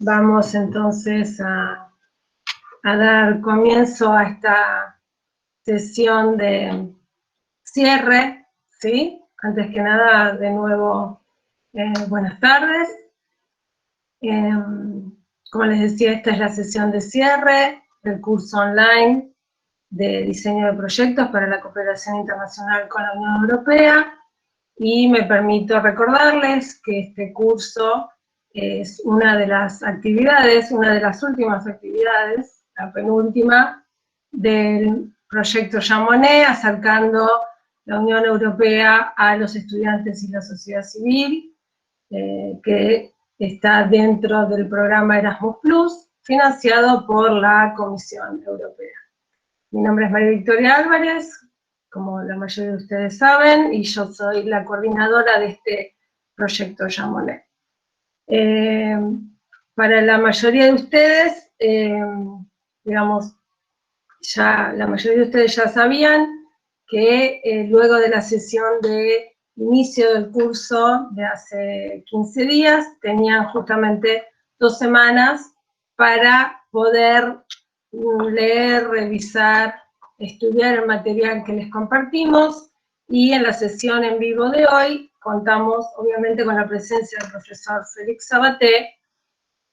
Vamos entonces a dar comienzo a esta sesión de cierre, ¿sí? Antes que nada, de nuevo, buenas tardes. Como les decía, esta es la sesión de cierre del curso online de diseño de proyectos para la cooperación internacional con la Unión Europea, y me permito recordarles que este curso es una de las actividades, una de las últimas actividades, la penúltima, del proyecto Jean Monnet, acercando la Unión Europea a los estudiantes y la sociedad civil, que está dentro del programa Erasmus+, financiado por la Comisión Europea. Mi nombre es María Victoria Álvarez, como la mayoría de ustedes saben, y yo soy la coordinadora de este proyecto Jean Monnet. Para la mayoría de ustedes, digamos, ya la mayoría de ustedes ya sabían que luego de la sesión de inicio del curso de hace 15 días, tenían justamente 2 semanas para poder leer, revisar, estudiar el material que les compartimos, y en la sesión en vivo de hoy contamos obviamente con la presencia del profesor Félix Sabaté,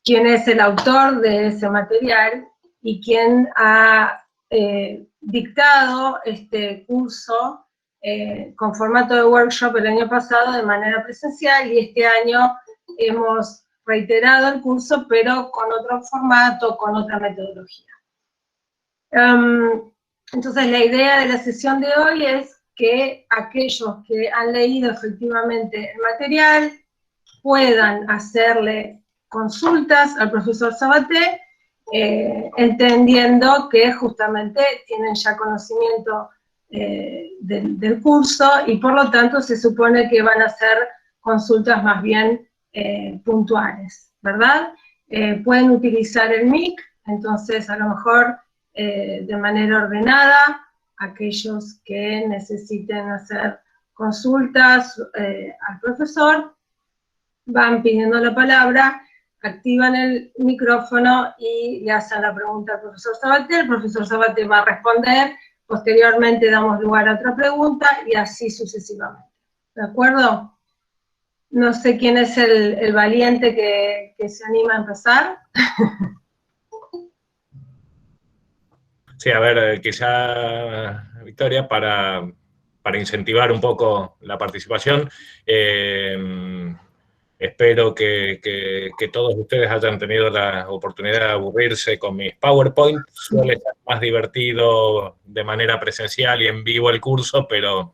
quien es el autor de ese material y quien ha dictado este curso con formato de workshop el año pasado de manera presencial, y este año hemos reiterado el curso, pero con otro formato, con otra metodología. Entonces, la idea de la sesión de hoy es que aquellos que han leído efectivamente el material puedan hacerle consultas al profesor Sabaté, entendiendo que justamente tienen ya conocimiento del curso, y por lo tanto se supone que van a hacer consultas más bien puntuales, ¿verdad? Pueden utilizar el MIC, entonces a lo mejor de manera ordenada, aquellos que necesiten hacer consultas al profesor, van pidiendo la palabra, activan el micrófono y le hacen la pregunta al profesor Sabaté. El profesor Sabaté va a responder, posteriormente damos lugar a otra pregunta, y así sucesivamente. ¿De acuerdo? No sé quién es el valiente que se anima a empezar. Sí, a ver, quizá, Victoria, para incentivar un poco la participación, espero que todos ustedes hayan tenido la oportunidad de aburrirse con mis PowerPoint. Suele ser más divertido de manera presencial y en vivo el curso, pero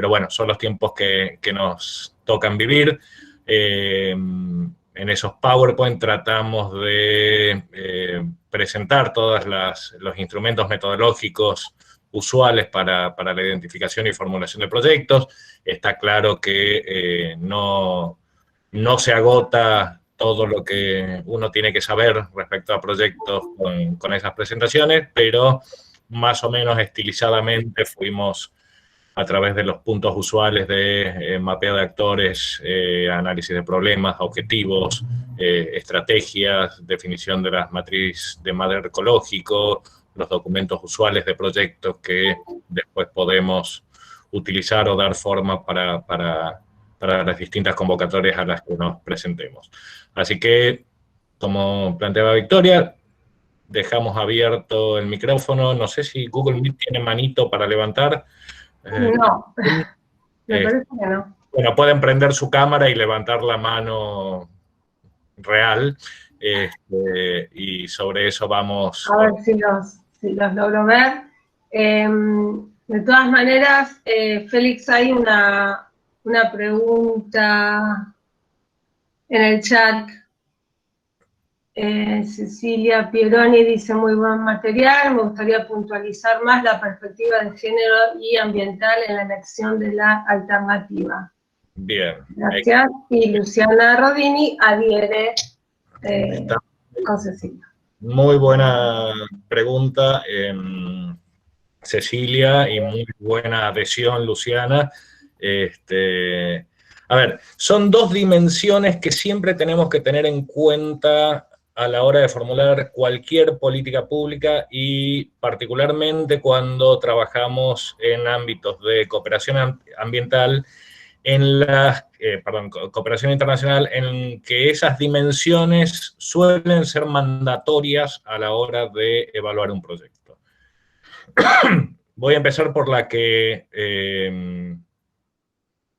bueno, son los tiempos que nos tocan vivir. En esos PowerPoint tratamos de presentar todos los instrumentos metodológicos usuales para la identificación y formulación de proyectos. Está claro que no se agota todo lo que uno tiene que saber respecto a proyectos con esas presentaciones, pero más o menos estilizadamente fuimos a través de los puntos usuales de mapeo de actores, análisis de problemas, objetivos, estrategias, definición de las matrices de mapeo ecológico, los documentos usuales de proyectos que después podemos utilizar o dar forma para las distintas convocatorias a las que nos presentemos. Así que, como planteaba Victoria, dejamos abierto el micrófono. No sé si Google Meet tiene manito para levantar. No, me parece que no. Bueno, pueden prender su cámara y levantar la mano real, y sobre eso vamos. A ver si los logro ver. De todas maneras, Félix, hay una pregunta en el chat. Cecilia Pieroni dice: muy buen material, me gustaría puntualizar más la perspectiva de género y ambiental en la elección de la alternativa. Bien. Gracias. Y Luciana Rodini adhiere con Cecilia. Muy buena pregunta, Cecilia, y muy buena adhesión, Luciana. A ver, son dos dimensiones que siempre tenemos que tener en cuenta a la hora de formular cualquier política pública y particularmente cuando trabajamos en ámbitos de cooperación ambiental, cooperación internacional, en que esas dimensiones suelen ser mandatorias a la hora de evaluar un proyecto. Voy a empezar por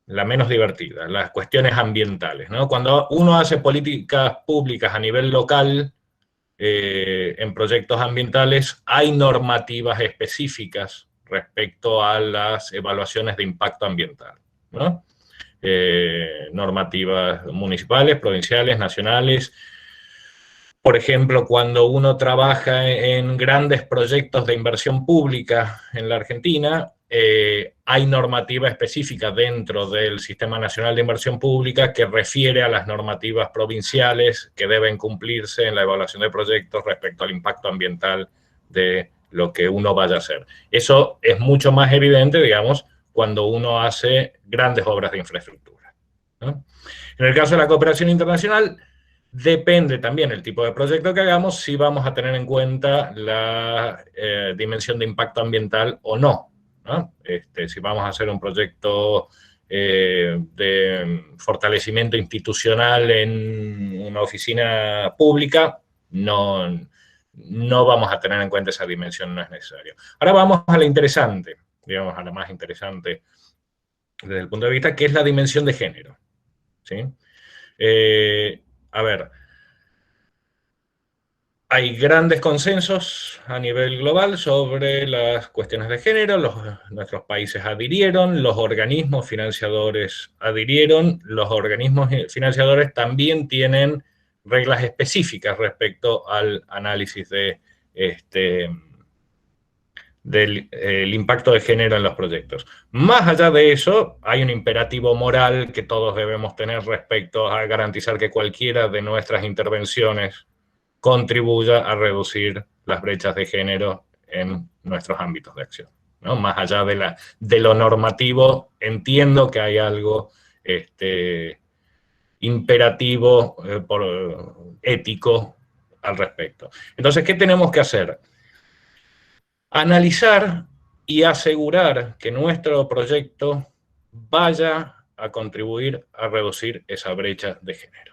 la menos divertida, las cuestiones ambientales, ¿no? Cuando uno hace políticas públicas a nivel local, en proyectos ambientales, hay normativas específicas respecto a las evaluaciones de impacto ambiental, ¿no? Normativas municipales, provinciales, nacionales. Por ejemplo, cuando uno trabaja en grandes proyectos de inversión pública en la Argentina, hay normativa específica dentro del Sistema Nacional de Inversión Pública que refiere a las normativas provinciales que deben cumplirse en la evaluación de proyectos respecto al impacto ambiental de lo que uno vaya a hacer. Eso es mucho más evidente, digamos, cuando uno hace grandes obras de infraestructura, ¿no? En el caso de la cooperación internacional, depende también el tipo de proyecto que hagamos si vamos a tener en cuenta la dimensión de impacto ambiental o no, ¿no? Si vamos a hacer un proyecto de fortalecimiento institucional en una oficina pública, no vamos a tener en cuenta esa dimensión, no es necesario. Ahora vamos a la interesante, digamos, a la más interesante desde el punto de vista, que es la dimensión de género, ¿sí? A ver, hay grandes consensos a nivel global sobre las cuestiones de género, nuestros países adhirieron, los organismos financiadores adhirieron, los organismos financiadores también tienen reglas específicas respecto al análisis del impacto de género en los proyectos. Más allá de eso, hay un imperativo moral que todos debemos tener respecto a garantizar que cualquiera de nuestras intervenciones contribuya a reducir las brechas de género en nuestros ámbitos de acción, ¿no? Más allá de lo normativo, entiendo que hay algo imperativo, ético al respecto. Entonces, ¿qué tenemos que hacer? Analizar y asegurar que nuestro proyecto vaya a contribuir a reducir esa brecha de género.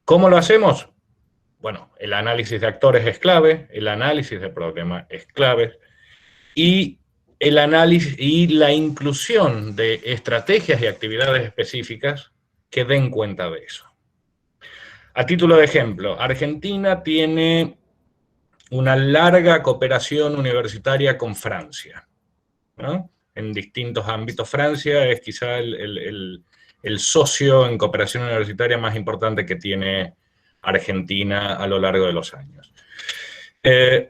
¿Cómo lo hacemos? Bueno, el análisis de actores es clave, el análisis de problema es clave, y el análisis y la inclusión de estrategias y actividades específicas que den cuenta de eso. A título de ejemplo, Argentina tiene una larga cooperación universitaria con Francia, ¿no? En distintos ámbitos. Francia es quizá el socio en cooperación universitaria más importante que tiene Argentina a lo largo de los años.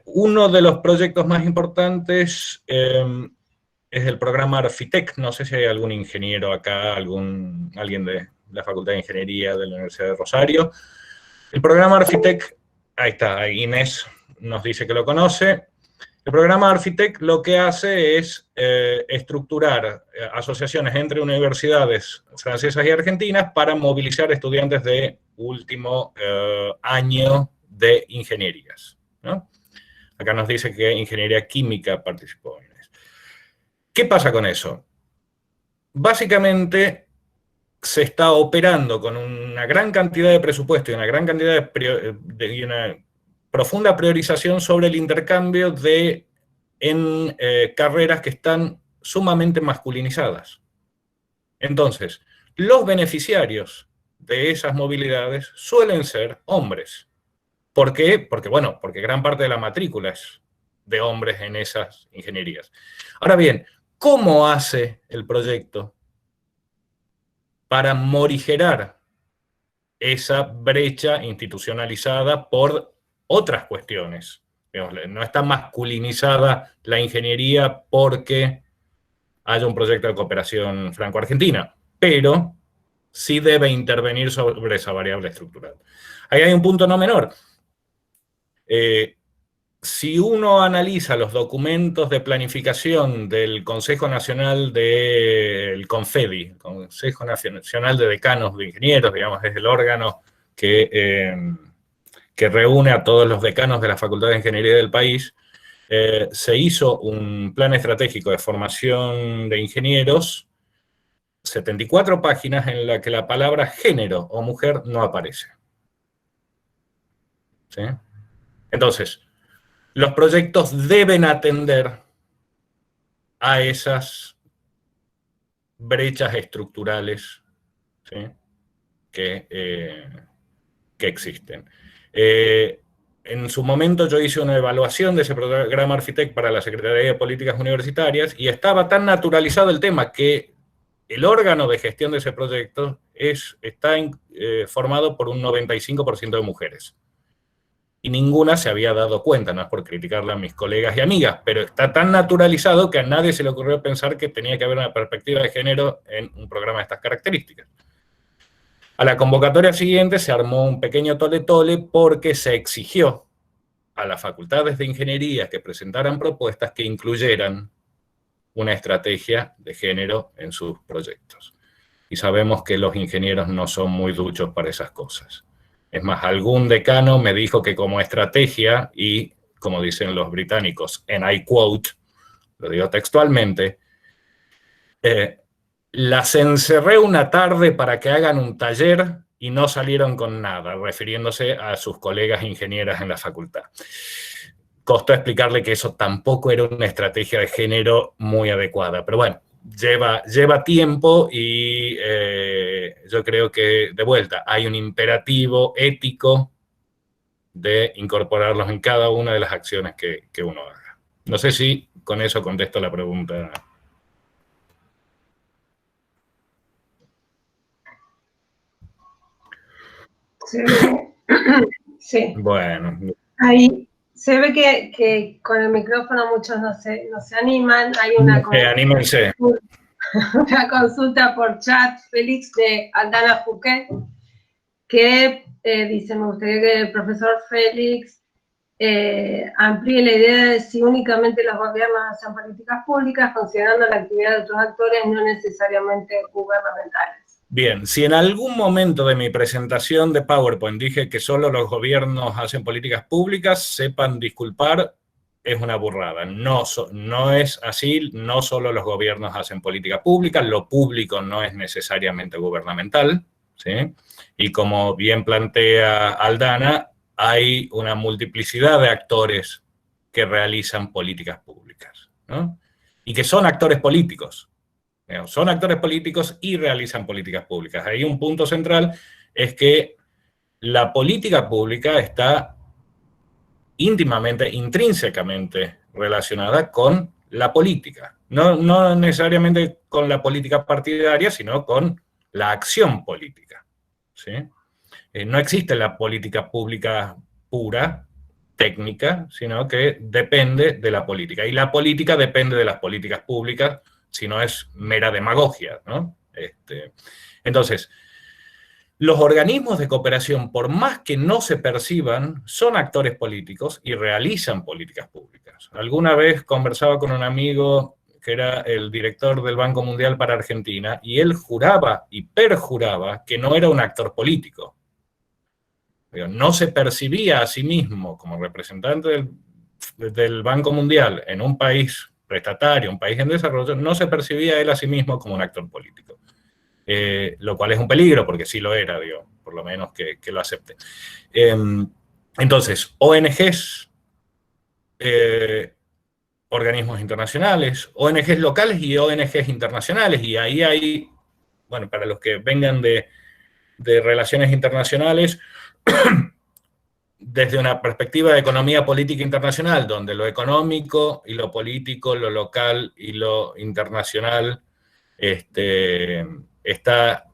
Uno de los proyectos más importantes es el programa Arfitec. No sé si hay algún ingeniero acá, alguien de la Facultad de Ingeniería de la Universidad de Rosario. El programa Arfitec, ahí está, Inés nos dice que lo conoce. El programa Arfitec lo que hace es estructurar asociaciones entre universidades francesas y argentinas para movilizar estudiantes de último año de ingenierías, ¿no? Acá nos dice que ingeniería química participó. ¿Qué pasa con eso? Básicamente se está operando con una gran cantidad de presupuesto y una gran cantidad y una profunda priorización sobre el intercambio en carreras que están sumamente masculinizadas. Entonces, los beneficiarios de esas movilidades suelen ser hombres. ¿Por qué? Porque gran parte de la matrícula es de hombres en esas ingenierías. Ahora bien, ¿cómo hace el proyecto para morigerar esa brecha institucionalizada por otras cuestiones? No está masculinizada la ingeniería porque haya un proyecto de cooperación franco-argentina, pero sí debe intervenir sobre esa variable estructural. Ahí hay un punto no menor. Si uno analiza los documentos de planificación del Consejo Nacional del CONFEDI, Consejo Nacional de Decanos de Ingenieros, digamos, es el órgano que reúne a todos los decanos de la Facultad de Ingeniería del país, se hizo un plan estratégico de formación de ingenieros, 74 páginas en la que la palabra género o mujer no aparece. ¿Sí? Entonces, los proyectos deben atender a esas brechas estructurales, ¿sí? que existen. En su momento yo hice una evaluación de ese programa Architect para la Secretaría de Políticas Universitarias y estaba tan naturalizado el tema que el órgano de gestión de ese proyecto está formado por un 95% de mujeres. Y ninguna se había dado cuenta, no es por criticarle a mis colegas y amigas, pero está tan naturalizado que a nadie se le ocurrió pensar que tenía que haber una perspectiva de género en un programa de estas características. A la convocatoria siguiente se armó un pequeño tole-tole porque se exigió a las facultades de ingeniería que presentaran propuestas que incluyeran una estrategia de género en sus proyectos. Y sabemos que los ingenieros no son muy duchos para esas cosas. Es más, algún decano me dijo que como estrategia, y como dicen los británicos, and I quote, lo digo textualmente, las encerré una tarde para que hagan un taller y no salieron con nada, refiriéndose a sus colegas ingenieras en la facultad. Costó explicarle que eso tampoco era una estrategia de género muy adecuada, pero bueno, lleva tiempo y yo creo que, de vuelta, hay un imperativo ético de incorporarlos en cada una de las acciones que uno haga. No sé si con eso contesto la pregunta. Sí. Bueno. Ahí se ve que con el micrófono muchos no se animan. Hay una, anímense. Una consulta por chat, Félix, de Aldana Fouquet, que dice: me gustaría que el profesor Félix amplíe la idea de si únicamente los gobiernos hacen políticas públicas, considerando la actividad de otros actores no necesariamente gubernamentales. Bien, si en algún momento de mi presentación de PowerPoint dije que solo los gobiernos hacen políticas públicas, sepan disculpar, es una burrada. No es así, no solo los gobiernos hacen políticas públicas, lo público no es necesariamente gubernamental, ¿sí? Y como bien plantea Aldana, hay una multiplicidad de actores que realizan políticas públicas, ¿no? Y que son actores políticos. Son actores políticos y realizan políticas públicas. Ahí un punto central es que la política pública está íntimamente, intrínsecamente relacionada con la política. No necesariamente con la política partidaria, sino con la acción política, ¿sí? No existe la política pública pura, técnica, sino que depende de la política. Y la política depende de las políticas públicas, si no es mera demagogia, ¿no? Entonces, los organismos de cooperación, por más que no se perciban, son actores políticos y realizan políticas públicas. Alguna vez conversaba con un amigo que era el director del Banco Mundial para Argentina, y él juraba y perjuraba que no era un actor político. No se percibía a sí mismo como representante del Banco Mundial en un país prestatario, un país en desarrollo, no se percibía él a sí mismo como un actor político. Lo cual es un peligro, porque sí lo era, digo, por lo menos que lo acepte. Entonces, ONGs, organismos internacionales, ONGs locales y ONGs internacionales, y ahí hay, bueno, para los que vengan de relaciones internacionales, desde una perspectiva de economía política internacional, donde lo económico y lo político, lo local y lo internacional está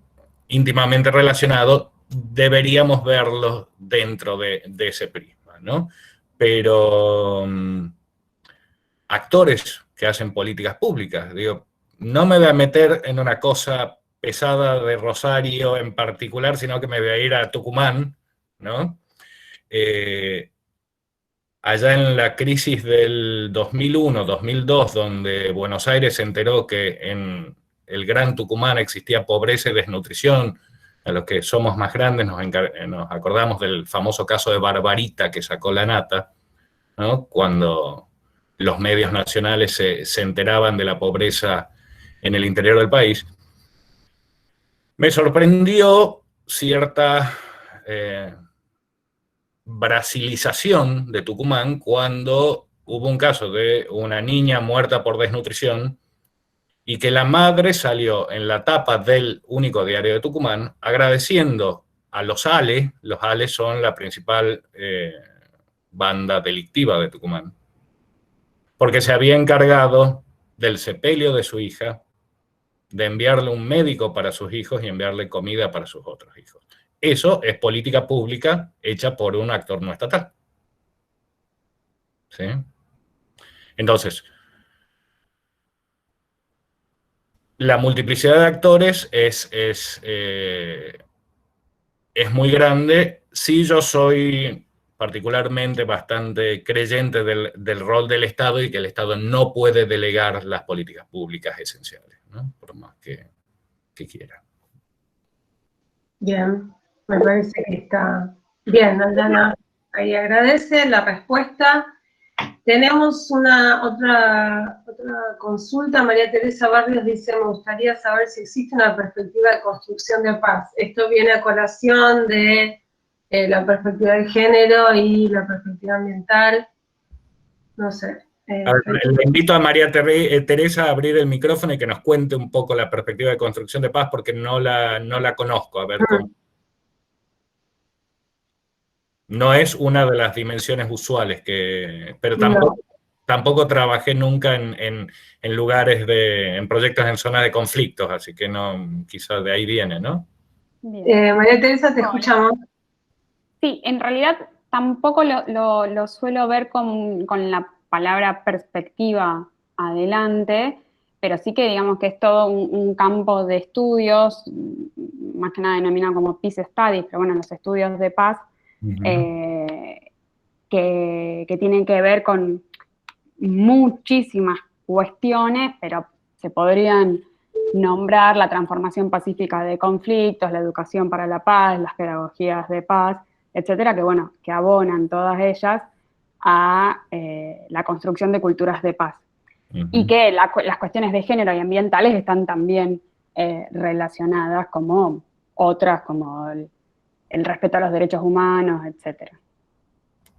íntimamente relacionado, deberíamos verlo dentro de ese prisma, ¿no? Pero actores que hacen políticas públicas, digo, no me voy a meter en una cosa pesada de Rosario en particular, sino que me voy a ir a Tucumán, ¿no? Allá en la crisis del 2001-2002, donde Buenos Aires se enteró que en el Gran Tucumán existía pobreza y desnutrición, A los que somos más grandes nos acordamos del famoso caso de Barbarita que sacó La Nata, ¿no? Cuando los medios nacionales se enteraban de la pobreza en el interior del país. Me sorprendió cierta brasilización de Tucumán cuando hubo un caso de una niña muerta por desnutrición y que la madre salió en la tapa del único diario de Tucumán agradeciendo a los ALE. Los ALE son la principal banda delictiva de Tucumán, porque se había encargado del sepelio de su hija, de enviarle un médico para sus hijos y enviarle comida para sus otros hijos. Eso es política pública hecha por un actor no estatal. ¿Sí? Entonces, la multiplicidad de actores es muy grande. Sí, yo soy particularmente bastante creyente del rol del Estado y que el Estado no puede delegar las políticas públicas esenciales, ¿no? Por más que quiera. Bien, me parece que está bien, Aldana. Ahí agradece la respuesta. Tenemos otra consulta. María Teresa Barrios dice, me gustaría saber si existe una perspectiva de construcción de paz. Esto viene a colación de la perspectiva de género y la perspectiva ambiental. No sé. Le invito a María Teresa a abrir el micrófono y que nos cuente un poco la perspectiva de construcción de paz, porque no la conozco. A ver cómo. No es una de las dimensiones usuales, pero tampoco trabajé nunca en lugares en proyectos en zonas de conflictos, así que no, quizás de ahí viene, ¿no? María Teresa, te escuchamos. Sí, en realidad tampoco lo suelo ver con la palabra perspectiva adelante, pero sí que digamos que es todo un campo de estudios, más que nada denominado como Peace Studies, pero bueno, los estudios de paz, que tienen que ver con muchísimas cuestiones, pero se podrían nombrar la transformación pacífica de conflictos, la educación para la paz, las pedagogías de paz, etcétera, que bueno, que abonan todas ellas a la construcción de culturas de paz. Y que las cuestiones de género y ambientales están también relacionadas como otras, como el respeto a los derechos humanos, etcétera.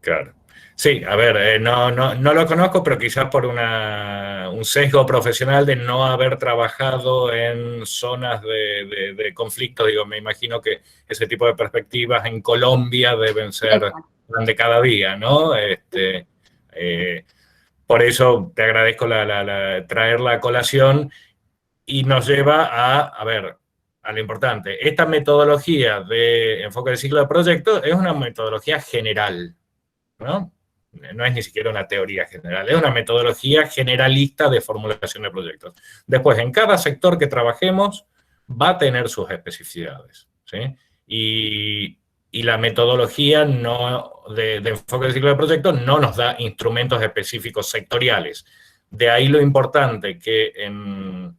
Claro. Sí, a ver, no lo conozco, pero quizás por un sesgo profesional de no haber trabajado en zonas de conflicto, digo, me imagino que ese tipo de perspectivas en Colombia deben ser de cada día, ¿no? Por eso te agradezco traerla a colación y nos lleva a ver, a lo importante. Esta metodología de enfoque del ciclo de proyectos es una metodología general, ¿no? No es ni siquiera una teoría general, es una metodología generalista de formulación de proyectos. Después, en cada sector que trabajemos va a tener sus especificidades, ¿sí? Y la metodología de enfoque del ciclo de proyectos no nos da instrumentos específicos sectoriales. De ahí lo importante que en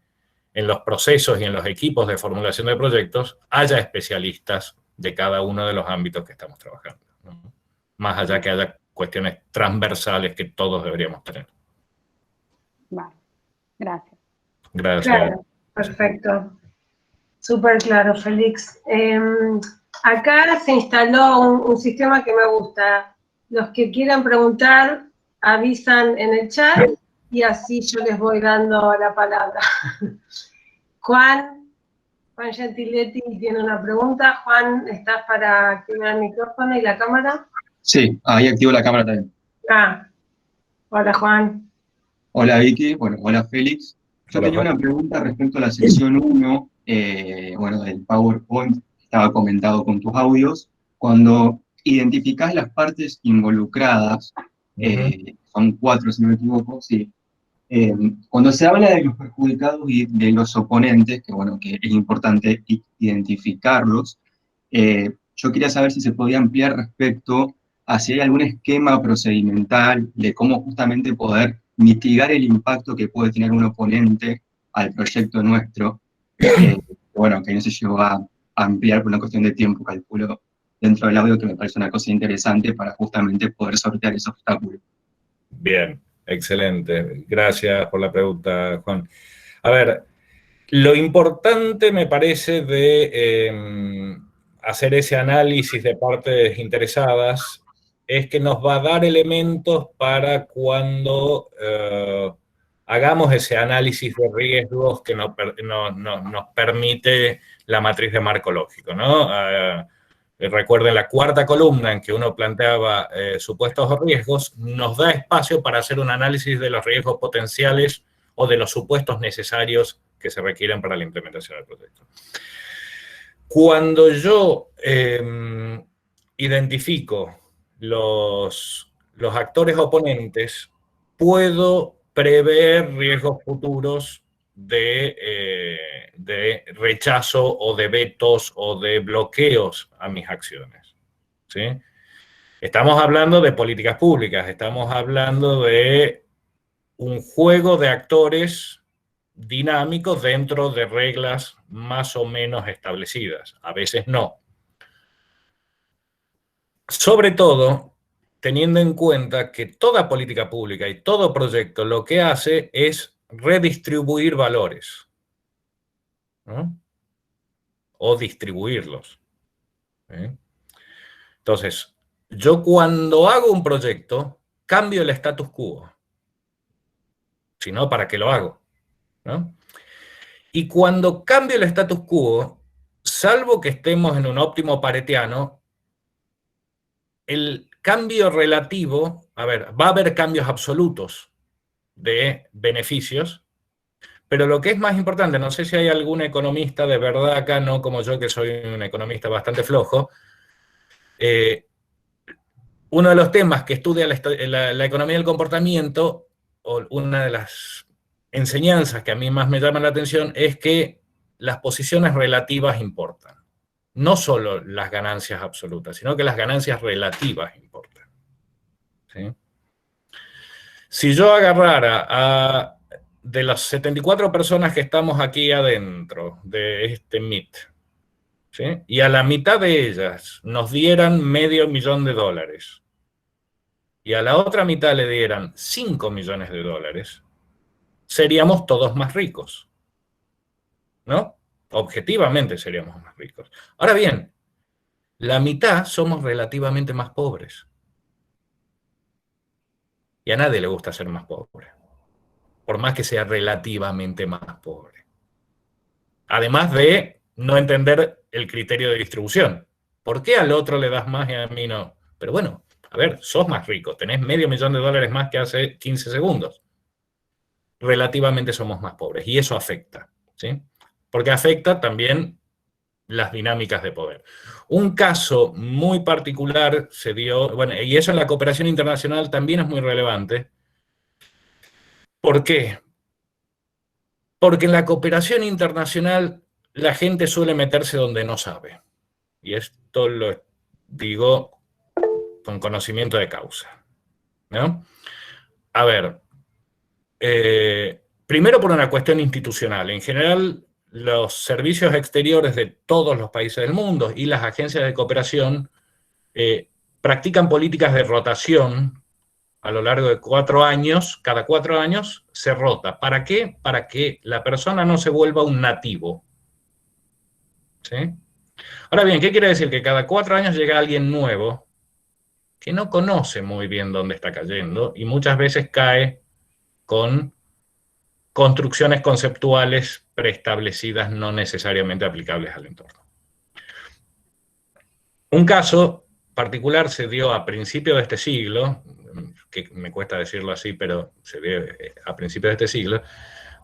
los procesos y en los equipos de formulación de proyectos haya especialistas de cada uno de los ámbitos que estamos trabajando, ¿no? Más allá que haya cuestiones transversales que todos deberíamos tener. Vale, gracias. Gracias. Claro, perfecto. Súper claro, Félix. Acá se instaló un sistema que me gusta. Los que quieran preguntar, avisan en el chat y así yo les voy dando la palabra. Juan Gentiletti tiene una pregunta. Juan, ¿estás para activar el micrófono y la cámara? Sí, ahí activo la cámara también. Hola Juan. Hola Vicky, bueno, hola Félix. Yo tenía una pregunta respecto a la sección 1, del PowerPoint que estaba comentado con tus audios. Cuando identificás las partes involucradas, son 4 si no me equivoco, sí. Cuando se habla de los perjudicados y de los oponentes, que es importante identificarlos, yo quería saber si se podía ampliar respecto a si hay algún esquema procedimental de cómo justamente poder mitigar el impacto que puede tener un oponente al proyecto nuestro, que no se llegó a ampliar por una cuestión de tiempo, calculo, dentro del audio, que me parece una cosa interesante para justamente poder sortear ese obstáculo. Bien, excelente. Gracias por la pregunta, Juan. A ver, lo importante me parece de hacer ese análisis de partes interesadas es que nos va a dar elementos para cuando hagamos ese análisis de riesgos que nos permite la matriz de marco lógico, ¿no? Recuerden la cuarta columna en que uno planteaba supuestos o riesgos, nos da espacio para hacer un análisis de los riesgos potenciales o de los supuestos necesarios que se requieren para la implementación del proyecto. Cuando yo identifico los actores oponentes, puedo prever riesgos futuros de rechazo o de vetos o de bloqueos a mis acciones, ¿sí? Estamos hablando de políticas públicas, estamos hablando de un juego de actores dinámicos dentro de reglas más o menos establecidas. A veces no. Sobre todo, teniendo en cuenta que toda política pública y todo proyecto lo que hace es redistribuir valores, ¿no? O distribuirlos, ¿sí? Entonces, yo cuando hago un proyecto, cambio el status quo. Si no, ¿para qué lo hago? ¿No? Y cuando cambio el status quo, salvo que estemos en un óptimo paretiano, el cambio relativo, a ver, va a haber cambios absolutos de beneficios, pero lo que es más importante, no sé si hay algún economista de verdad acá, no como yo que soy un economista bastante flojo, uno de los temas que estudia la economía del comportamiento, o una de las enseñanzas que a mí más me llaman la atención, es que las posiciones relativas importan. No solo las ganancias absolutas, sino que las ganancias relativas importan, ¿sí? Si yo agarrara de las 74 personas que estamos aquí adentro de este Meet, ¿sí? Y a la mitad de ellas nos dieran $500,000 y a la otra mitad le dieran $5 millones, seríamos todos más ricos, ¿no? Objetivamente seríamos más ricos. Ahora bien, la mitad somos relativamente más pobres. Y a nadie le gusta ser más pobre, por más que sea relativamente más pobre. Además de no entender el criterio de distribución. ¿Por qué al otro le das más y a mí no? Pero bueno, a ver, sos más rico, tenés $500,000 más que hace 15 segundos. Relativamente somos más pobres y eso afecta, ¿sí? Porque afecta también las dinámicas de poder. Un caso muy particular se dio, bueno, y eso en la cooperación internacional también es muy relevante. ¿Por qué? Porque en la cooperación internacional la gente suele meterse donde no sabe. Y esto lo digo con conocimiento de causa, ¿no? A ver, primero por una cuestión institucional. En general, los servicios exteriores de todos los países del mundo y las agencias de cooperación practican políticas de rotación a lo largo de 4 años. Cada 4 años se rota. ¿Para qué? Para que la persona no se vuelva un nativo, ¿sí? Ahora bien, ¿qué quiere decir? Que cada 4 años llega alguien nuevo que no conoce muy bien dónde está cayendo y muchas veces cae con construcciones conceptuales preestablecidas no necesariamente aplicables al entorno. Un caso particular se dio a principios de este siglo, que me cuesta decirlo así, pero se dio a principios de este siglo,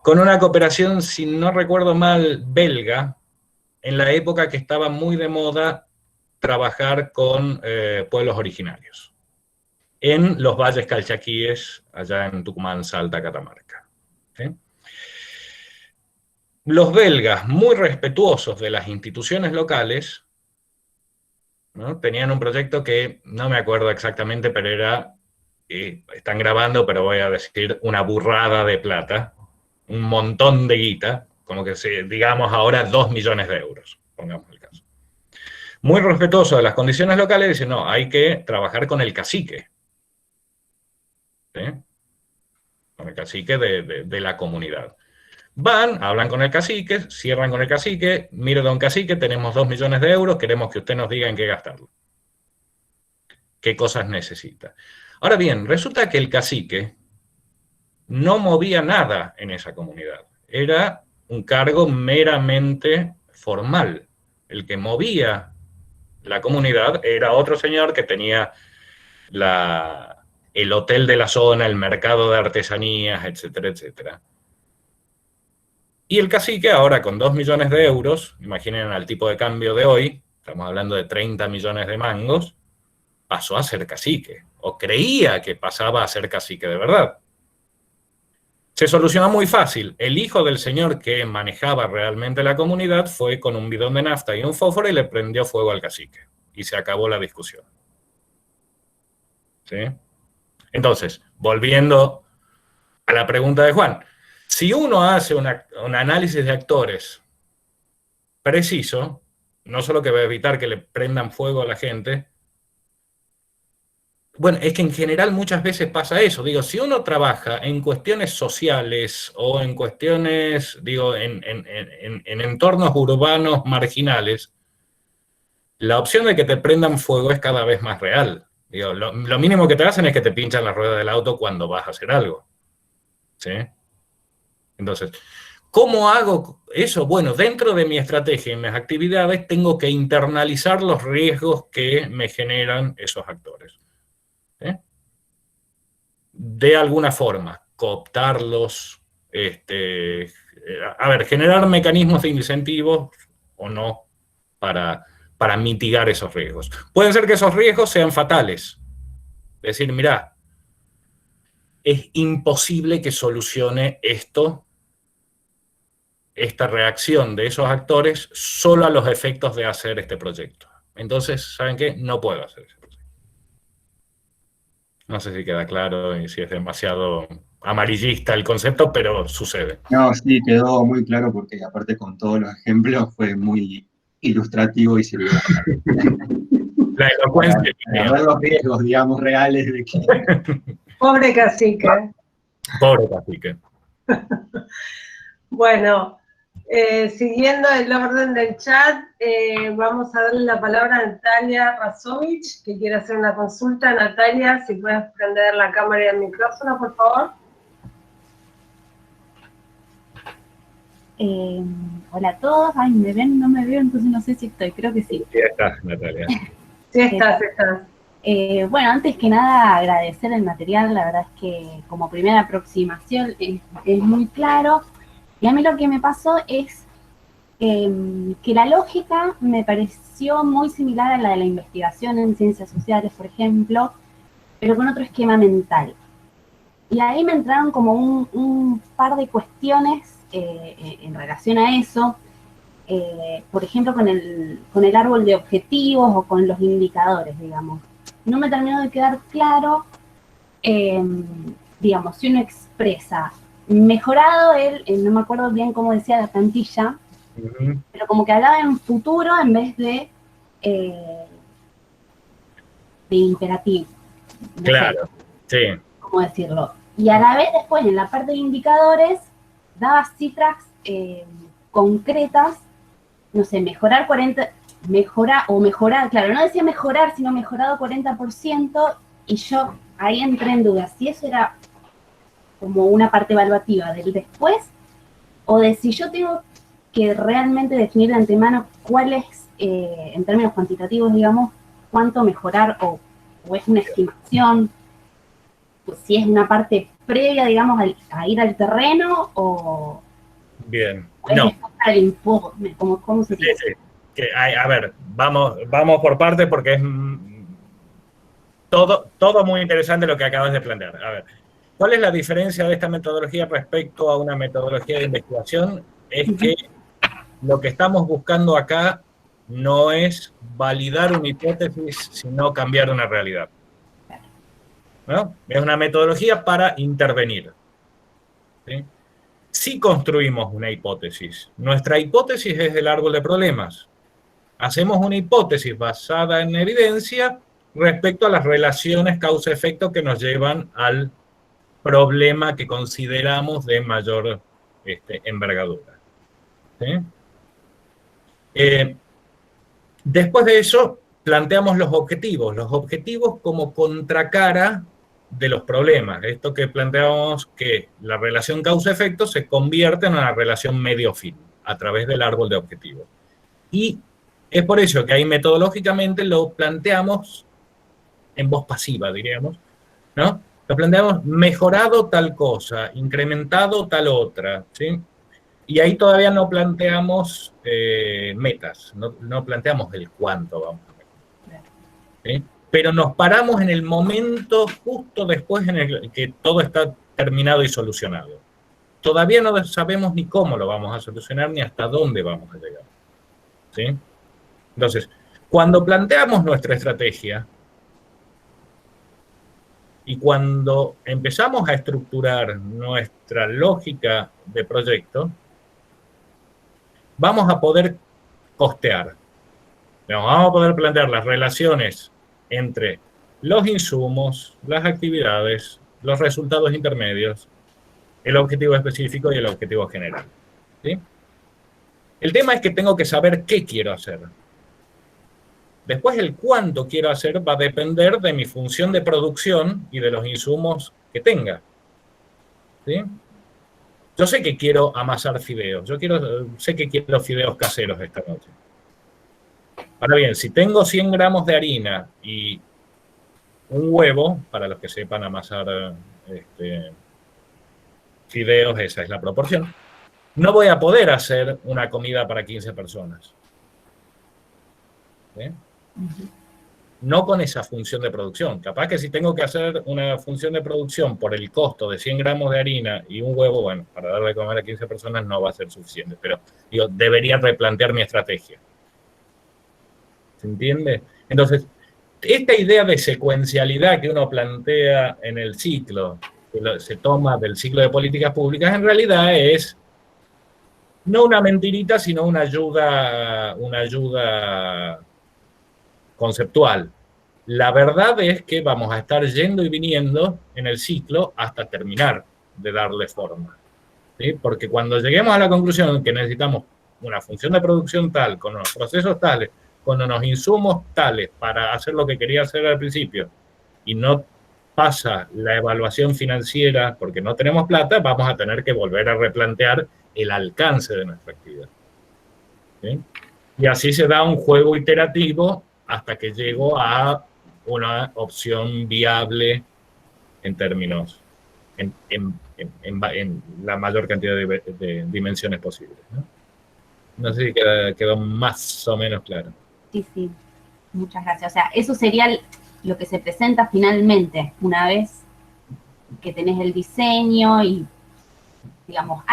con una cooperación, si no recuerdo mal, belga, en la época que estaba muy de moda trabajar con pueblos originarios, en los valles calchaquíes, allá en Tucumán, Salta, Catamarca, ¿sí? Los belgas, muy respetuosos de las instituciones locales, ¿no? Tenían un proyecto que no me acuerdo exactamente, pero era, están grabando, pero voy a decir una burrada de plata, un montón de guita, como que digamos ahora 2 millones de euros, pongamos el caso. Muy respetuoso de las condiciones locales, dice, no, hay que trabajar con el cacique. ¿Sí? Con el cacique de la comunidad. Van, hablan con el cacique, cierran con el cacique, mire don cacique, tenemos 2 millones de euros, queremos que usted nos diga en qué gastarlo. ¿Qué cosas necesita? Ahora bien, resulta que el cacique no movía nada en esa comunidad. Era un cargo meramente formal. El que movía la comunidad era otro señor que tenía el hotel de la zona, el mercado de artesanías, etcétera, etcétera. Y el cacique ahora con 2 millones de euros, imaginen al tipo de cambio de hoy, estamos hablando de 30 millones de mangos, pasó a ser cacique, o creía que pasaba a ser cacique de verdad. Se solucionó muy fácil. El hijo del señor que manejaba realmente la comunidad fue con un bidón de nafta y un fósforo y le prendió fuego al cacique. Y se acabó la discusión. ¿Sí? Entonces, volviendo a la pregunta de Juan, si uno hace un análisis de actores preciso, no solo que va a evitar que le prendan fuego a la gente, bueno, es que en general muchas veces pasa eso. Digo, si uno trabaja en cuestiones sociales o en cuestiones, digo, en entornos urbanos marginales, la opción de que te prendan fuego es cada vez más real. Digo, lo mínimo que te hacen es que te pinchan la rueda del auto cuando vas a hacer algo. ¿Sí? Entonces, ¿cómo hago eso? Bueno, dentro de mi estrategia y mis actividades tengo que internalizar los riesgos que me generan esos actores. ¿Sí? De alguna forma, cooptarlos, generar mecanismos de incentivos o no para mitigar esos riesgos. Pueden ser que esos riesgos sean fatales. Es decir, mirá, es imposible que solucione esta reacción de esos actores solo a los efectos de hacer este proyecto. Entonces, ¿saben qué? No puedo hacer ese proyecto. No sé si queda claro y si es demasiado amarillista el concepto, pero sucede. No, sí, quedó muy claro porque aparte con todos los ejemplos fue muy ilustrativo y sirvió La elocuencia. para ver los riesgos, digamos, reales de que... Pobre cacique. Pobre cacique. Bueno, siguiendo el orden del chat, vamos a darle la palabra a Natalia Razovich, que quiere hacer una consulta. Natalia, si puedes prender la cámara y el micrófono, por favor. Hola a todos. Ay, ¿me ven? No me veo, entonces no sé si estoy. Creo que sí. Sí estás, Natalia. Sí estás. Bueno, antes que nada agradecer el material. La verdad es que como primera aproximación es muy claro. Y a mí lo que me pasó es que la lógica me pareció muy similar a la de la investigación en ciencias sociales, por ejemplo, pero con otro esquema mental. Y ahí me entraron como un par de cuestiones en relación a eso, por ejemplo, con el árbol de objetivos o con los indicadores, digamos. No me terminó de quedar claro, digamos, si uno expresa mejorado no me acuerdo bien cómo decía la plantilla, pero como que hablaba en futuro en vez de imperativo. No claro, sé sí. cómo decirlo. Y a la vez después, en la parte de indicadores, daba cifras concretas, no sé, mejorar, claro, no decía mejorar, sino mejorado 40%, y yo ahí entré en duda, si eso era como una parte evaluativa del después, o de si yo tengo que realmente definir de antemano cuál es, en términos cuantitativos, digamos, cuánto mejorar, o es una estimación, pues si es una parte previa, digamos, a ir al terreno, o... Bien, o no. Es para el informe, ¿cómo se dice? Sí. A ver, vamos por parte porque es todo muy interesante lo que acabas de plantear. A ver, ¿cuál es la diferencia de esta metodología respecto a una metodología de investigación? Es que lo que estamos buscando acá no es validar una hipótesis, sino cambiar una realidad. ¿No? Es una metodología para intervenir. ¿Sí? Si construimos una hipótesis, nuestra hipótesis es el árbol de problemas. hacemos una hipótesis basada en evidencia respecto a las relaciones causa-efecto que nos llevan al problema que consideramos de mayor envergadura. ¿Sí? Después de eso, planteamos los objetivos como contracara de los problemas. Esto que planteamos que la relación causa-efecto se convierte en una relación medio-fin a través del árbol de objetivos. Y es por eso que ahí metodológicamente lo planteamos en voz pasiva, diríamos, ¿no? Lo planteamos mejorado tal cosa, incrementado tal otra, ¿sí? Y ahí todavía no planteamos metas, no planteamos el cuánto vamos a mejorar, ¿sí? Pero nos paramos en el momento justo después en el que todo está terminado y solucionado. Todavía no sabemos ni cómo lo vamos a solucionar ni hasta dónde vamos a llegar, ¿sí? Entonces, cuando planteamos nuestra estrategia y cuando empezamos a estructurar nuestra lógica de proyecto, vamos a poder costear. Vamos a poder plantear las relaciones entre los insumos, las actividades, los resultados intermedios, el objetivo específico y el objetivo general, ¿sí? El tema es que tengo que saber qué quiero hacer. Después el cuánto quiero hacer va a depender de mi función de producción y de los insumos que tenga, ¿sí? Yo sé que quiero amasar fideos, sé que quiero fideos caseros esta noche. Ahora bien, si tengo 100 gramos de harina y un huevo, para los que sepan amasar fideos, esa es la proporción, no voy a poder hacer una comida para 15 personas. ¿Sí? No con esa función de producción. Capaz que si tengo que hacer una función de producción por el costo de 100 gramos de harina y un huevo, bueno, para darle de comer a 15 personas no va a ser suficiente, pero yo debería replantear mi estrategia. ¿Se entiende? Entonces, esta idea de secuencialidad que uno plantea en el ciclo, que se toma del ciclo de políticas públicas, en realidad es no una mentirita, sino una ayuda conceptual. La verdad es que vamos a estar yendo y viniendo en el ciclo hasta terminar de darle forma, ¿sí? Porque cuando lleguemos a la conclusión que necesitamos una función de producción tal, con unos procesos tales, con unos insumos tales para hacer lo que quería hacer al principio, y no pasa la evaluación financiera porque no tenemos plata, vamos a tener que volver a replantear el alcance de nuestra actividad, ¿sí? Y así se da un juego iterativo hasta que llego a una opción viable en términos, en la mayor cantidad de dimensiones posibles, ¿no? No sé si quedó más o menos claro. Sí, sí. Muchas gracias. O sea, eso sería lo que se presenta finalmente, una vez que tenés el diseño y, digamos,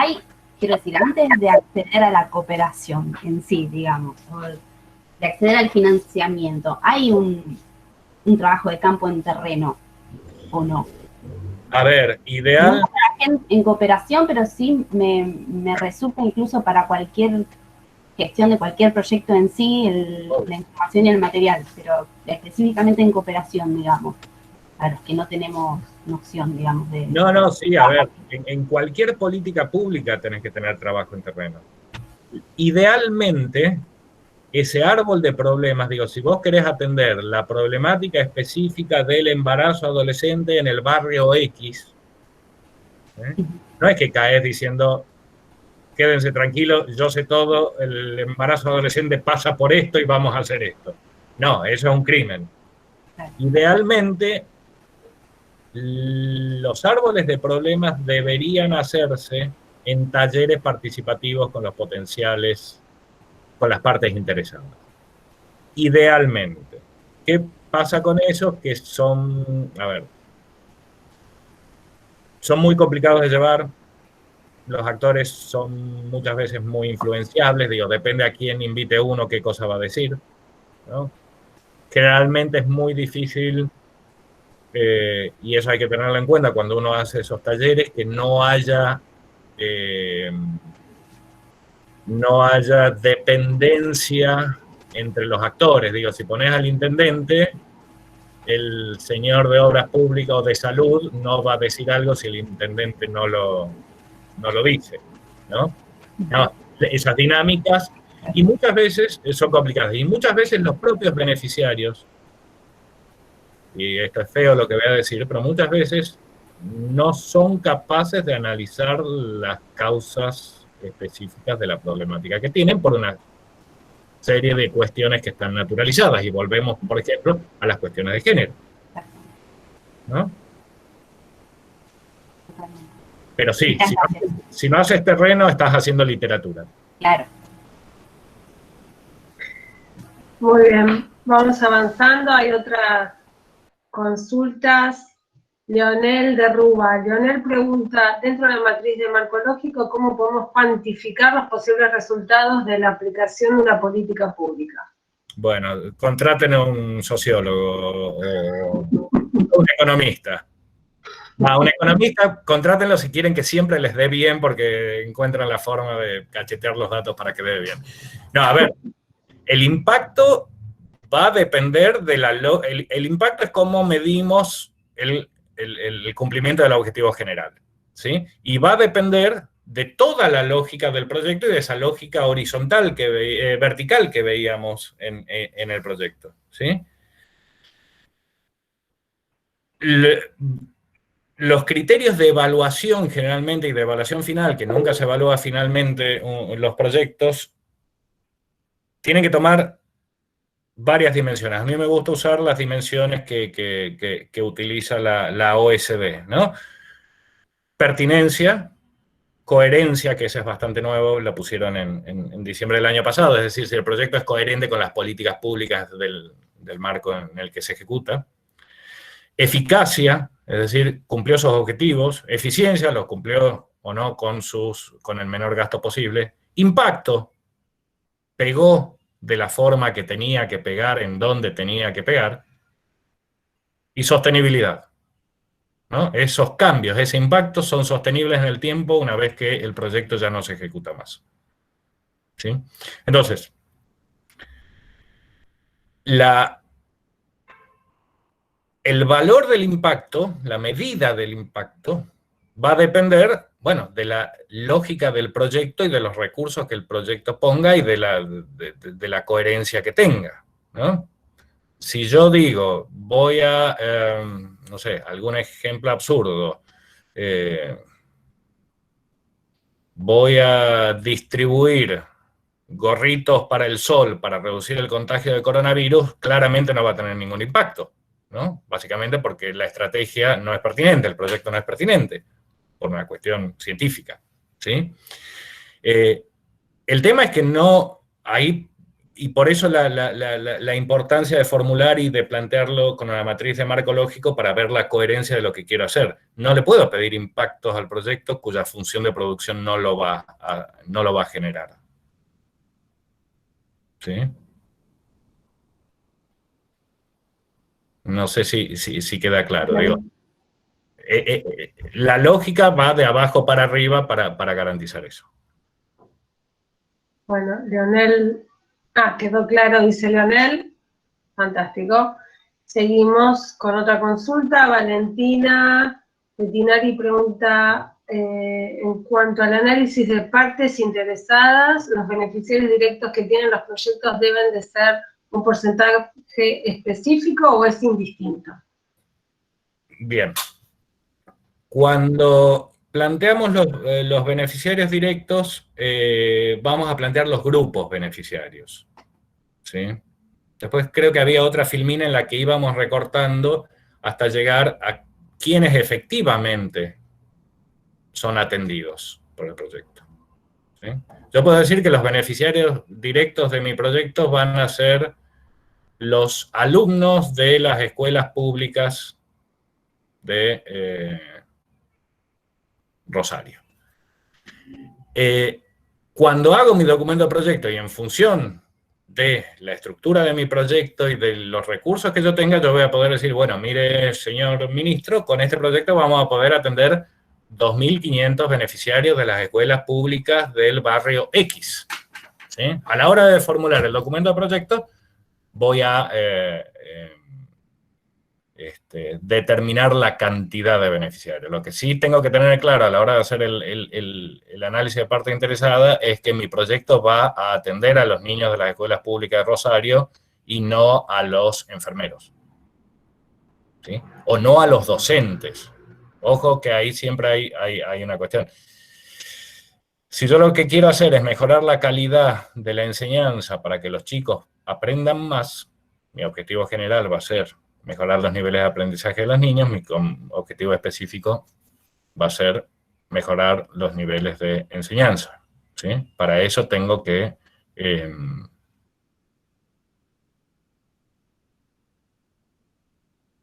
quiero decir, antes de acceder a la cooperación en sí, digamos, o de acceder al financiamiento, ¿hay un trabajo de campo en terreno o no? A ver, ideal... No para en cooperación, pero sí me resulta incluso para cualquier gestión de cualquier proyecto en sí, la información y el material, pero específicamente en cooperación, digamos, a los que no tenemos noción, digamos, de... No, sí, a ver, en cualquier política pública tenés que tener trabajo en terreno. Idealmente, ese árbol de problemas, digo, si vos querés atender la problemática específica del embarazo adolescente en el barrio X, no es que caes diciendo, quédense tranquilos, yo sé todo, el embarazo adolescente pasa por esto y vamos a hacer esto. No, eso es un crimen. Idealmente, los árboles de problemas deberían hacerse en talleres participativos con los potenciales, con las partes interesadas. Idealmente. ¿Qué pasa con esos? Que son, a ver, son muy complicados de llevar. Los actores son muchas veces muy influenciables, digo, depende a quién invite uno, qué cosa va a decir, ¿no? Generalmente es muy difícil, y eso hay que tenerlo en cuenta cuando uno hace esos talleres, que no haya dependencia entre los actores. Digo, si pones al intendente, el señor de obras públicas o de salud no va a decir algo si el intendente no lo dice, ¿no? No, esas dinámicas, y muchas veces son complicadas, y muchas veces los propios beneficiarios, y esto es feo lo que voy a decir, pero muchas veces no son capaces de analizar las causas específicas de la problemática que tienen por una serie de cuestiones que están naturalizadas, y volvemos, por ejemplo, a las cuestiones de género, ¿no? Pero sí, si no haces terreno, estás haciendo literatura. Claro. Muy bien, vamos avanzando. Hay otras consultas. Leonel de Ruba. Leonel pregunta, dentro de la matriz de marco lógico, ¿cómo podemos cuantificar los posibles resultados de la aplicación de una política pública? Bueno, contraten a un sociólogo o un economista. A un economista, contrátenlo si quieren que siempre les dé bien, porque encuentran la forma de cachetear los datos para que dé bien. No, a ver, el impacto va a depender de el impacto es cómo medimos el cumplimiento del objetivo general, ¿sí? Y va a depender de toda la lógica del proyecto y de esa lógica horizontal, vertical que veíamos en el proyecto, ¿sí? Los criterios de evaluación generalmente y de evaluación final, que nunca se evalúa finalmente los proyectos, tienen que tomar varias dimensiones. A mí me gusta usar las dimensiones que utiliza la OSD, ¿no? Pertinencia, coherencia, que ese es bastante nuevo, la pusieron en diciembre del año pasado, es decir, si el proyecto es coherente con las políticas públicas del marco en el que se ejecuta. Eficacia, es decir, cumplió sus objetivos. Eficiencia, los cumplió o no con el menor gasto posible. Impacto, pegó de la forma que tenía que pegar, en donde tenía que pegar. Y sostenibilidad, ¿no? Esos cambios, ese impacto son sostenibles en el tiempo una vez que el proyecto ya no se ejecuta más, ¿sí? Entonces, el valor del impacto, la medida del impacto, va a depender, bueno, de la lógica del proyecto y de los recursos que el proyecto ponga y de la coherencia que tenga, ¿no? Si yo digo, voy a, no sé, algún ejemplo absurdo, voy a distribuir gorritos para el sol para reducir el contagio de coronavirus, claramente no va a tener ningún impacto, ¿no? Básicamente porque la estrategia no es pertinente, el proyecto no es pertinente, por una cuestión científica, ¿sí? El tema es que no hay, y por eso la importancia de formular y de plantearlo con una matriz de marco lógico para ver la coherencia de lo que quiero hacer. No le puedo pedir impactos al proyecto cuya función de producción no lo va a generar, ¿sí? No sé si queda claro. Digo, la lógica va de abajo para arriba para garantizar eso. Bueno, Leonel, quedó claro, dice Leonel. Fantástico. Seguimos con otra consulta. Valentina Pettinari pregunta, en cuanto al análisis de partes interesadas, ¿los beneficiarios directos que tienen los proyectos deben de ser un porcentaje específico o es indistinto? Bien. Cuando planteamos los beneficiarios directos, vamos a plantear los grupos beneficiarios, ¿sí? Después creo que había otra filmina en la que íbamos recortando hasta llegar a quienes efectivamente son atendidos por el proyecto, ¿sí? Yo puedo decir que los beneficiarios directos de mi proyecto van a ser los alumnos de las escuelas públicas de Rosario. Cuando hago mi documento de proyecto y en función de la estructura de mi proyecto y de los recursos que yo tenga, yo voy a poder decir, bueno, mire, señor ministro, con este proyecto vamos a poder atender 2.500 beneficiarios de las escuelas públicas del barrio X, ¿sí? A la hora de formular el documento de proyecto, voy a determinar la cantidad de beneficiarios. Lo que sí tengo que tener claro a la hora de hacer el análisis de parte interesada es que mi proyecto va a atender a los niños de las escuelas públicas de Rosario y no a los enfermeros, ¿sí? O no a los docentes. Ojo que ahí siempre hay una cuestión. Si yo lo que quiero hacer es mejorar la calidad de la enseñanza para que los chicos aprendan más, mi objetivo general va a ser mejorar los niveles de aprendizaje de los niños, mi objetivo específico va a ser mejorar los niveles de enseñanza, ¿sí? Para eso tengo que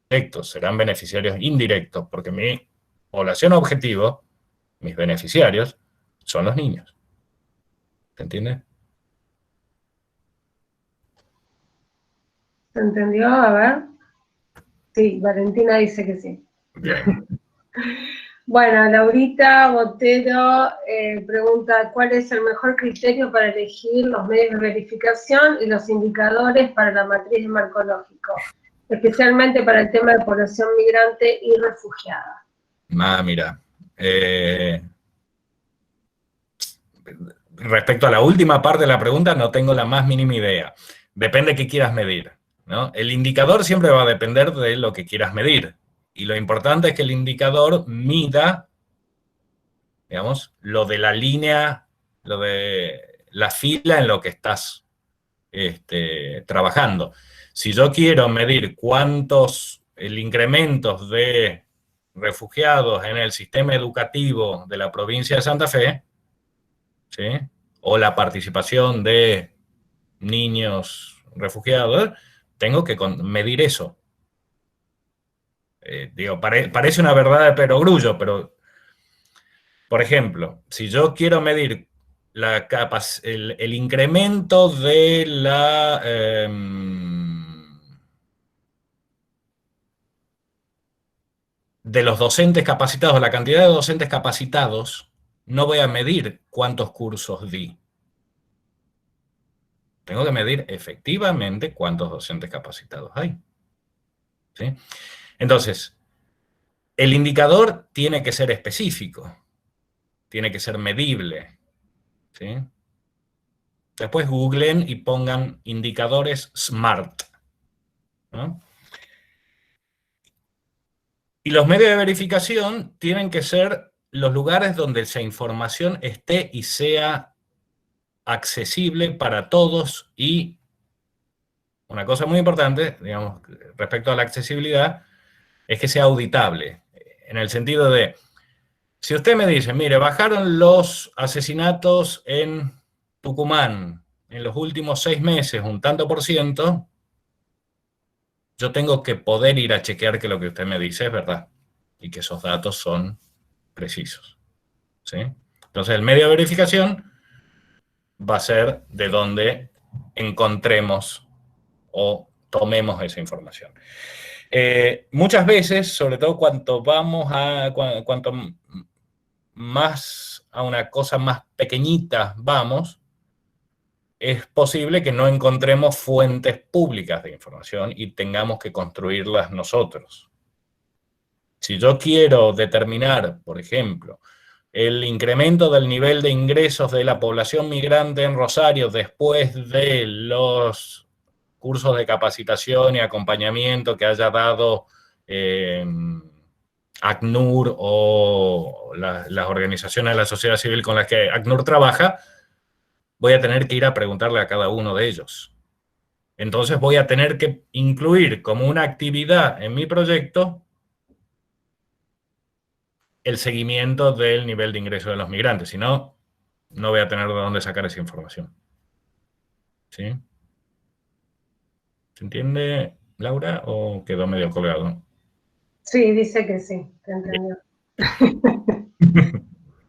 directos, serán beneficiarios indirectos, porque mi población objetivo, mis beneficiarios, son los niños. ¿Se entiende? ¿Se entendió? A ver. Sí, Valentina dice que sí. Bien. Bueno, Laurita Botero pregunta, ¿cuál es el mejor criterio para elegir los medios de verificación y los indicadores para la matriz de marco lógico, especialmente para el tema de población migrante y refugiada? Mira, respecto a la última parte de la pregunta, no tengo la más mínima idea. Depende de qué quieras medir, ¿no? El indicador siempre va a depender de lo que quieras medir. Y lo importante es que el indicador mida, digamos, lo de la línea, lo de la fila en lo que estás trabajando. Si yo quiero medir el incremento de refugiados en el sistema educativo de la provincia de Santa Fe, ¿sí? O la participación de niños refugiados, tengo que medir eso. Digo, parece una verdad de perogrullo, pero, por ejemplo, si yo quiero medir el incremento de de los docentes capacitados, la cantidad de docentes capacitados, no voy a medir cuántos cursos di. Tengo que medir efectivamente cuántos docentes capacitados hay, ¿sí? Entonces, el indicador tiene que ser específico, tiene que ser medible, ¿sí? Después googleen y pongan indicadores SMART, ¿no? Y los medios de verificación tienen que ser los lugares donde esa información esté y sea accesible para todos, y una cosa muy importante, digamos, respecto a la accesibilidad, es que sea auditable, en el sentido de, si usted me dice, mire, bajaron los asesinatos en Tucumán en los últimos 6 meses un tanto %, yo tengo que poder ir a chequear que lo que usted me dice es verdad y que esos datos son precisos, ¿sí? Entonces, el medio de verificación va a ser de donde encontremos o tomemos esa información. Muchas veces, sobre todo cuanto más a una cosa más pequeñita vamos, es posible que no encontremos fuentes públicas de información y tengamos que construirlas nosotros. Si yo quiero determinar, por ejemplo, el incremento del nivel de ingresos de la población migrante en Rosario después de los cursos de capacitación y acompañamiento que haya dado ACNUR o las organizaciones de la sociedad civil con las que ACNUR trabaja, voy a tener que ir a preguntarle a cada uno de ellos. Entonces voy a tener que incluir como una actividad en mi proyecto el seguimiento del nivel de ingreso de los migrantes. Si no, no voy a tener de dónde sacar esa información. ¿Sí? ¿Se entiende, Laura, o quedó medio colgado? Sí, dice que sí, te entendió.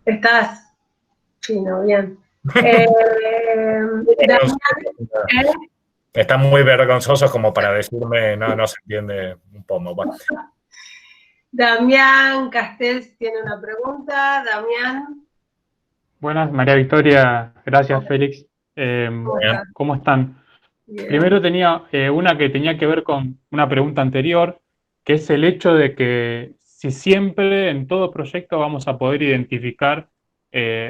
Estás fino, bien. Están muy vergonzosos como para decirme, no se entiende un poco. Bueno. Damián Castells tiene una pregunta. Damián. Buenas, María Victoria. Gracias, Félix. ¿Cómo están? Bien. Primero tenía una que tenía que ver con una pregunta anterior, que es el hecho de que si siempre en todo proyecto vamos a poder identificar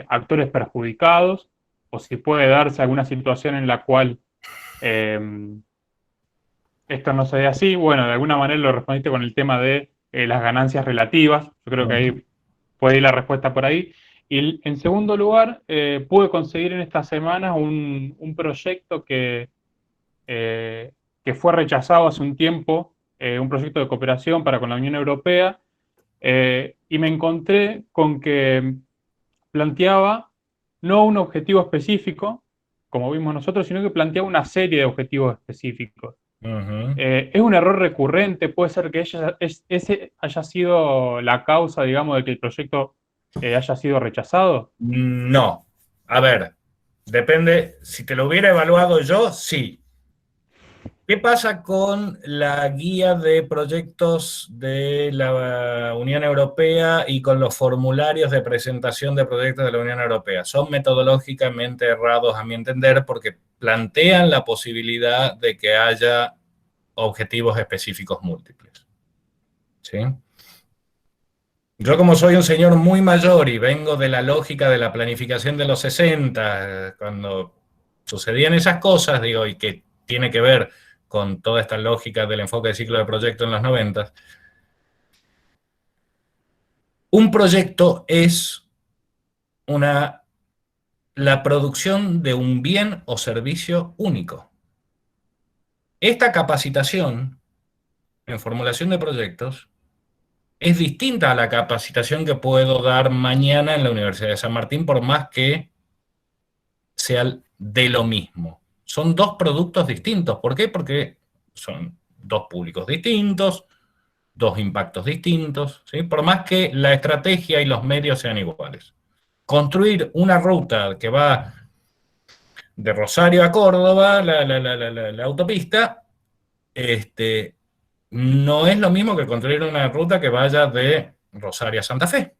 actores perjudicados, o si puede darse alguna situación en la cual esto no se dé así. Bueno, de alguna manera lo respondiste con el tema de las ganancias relativas. Yo creo que ahí puede ir la respuesta por ahí. Y en segundo lugar, pude conseguir en esta semana un proyecto que fue rechazado hace un tiempo, un proyecto de cooperación para con la Unión Europea, y me encontré con que planteaba no un objetivo específico, como vimos nosotros, sino que planteaba una serie de objetivos específicos. Es un error recurrente, puede ser que ese haya sido la causa, digamos, de que el proyecto haya sido rechazado. No. A ver, depende. Si te lo hubiera evaluado yo, sí. ¿Qué pasa con la guía de proyectos de la Unión Europea y con los formularios de presentación de proyectos de la Unión Europea? Son metodológicamente errados, a mi entender, porque plantean la posibilidad de que haya objetivos específicos múltiples. ¿Sí? Yo, como soy un señor muy mayor y vengo de la lógica de la planificación de los 60, cuando sucedían esas cosas, digo, y que tiene que ver con toda esta lógica del enfoque de ciclo de proyecto en los 90, un proyecto es la producción de un bien o servicio único. Esta capacitación en formulación de proyectos es distinta a la capacitación que puedo dar mañana en la Universidad de San Martín, por más que sea de lo mismo. Son dos productos distintos. ¿Por qué? Porque son dos públicos distintos, dos impactos distintos, ¿sí? Por más que la estrategia y los medios sean iguales. Construir una ruta que va de Rosario a Córdoba, la autopista, no es lo mismo que construir una ruta que vaya de Rosario a Santa Fe.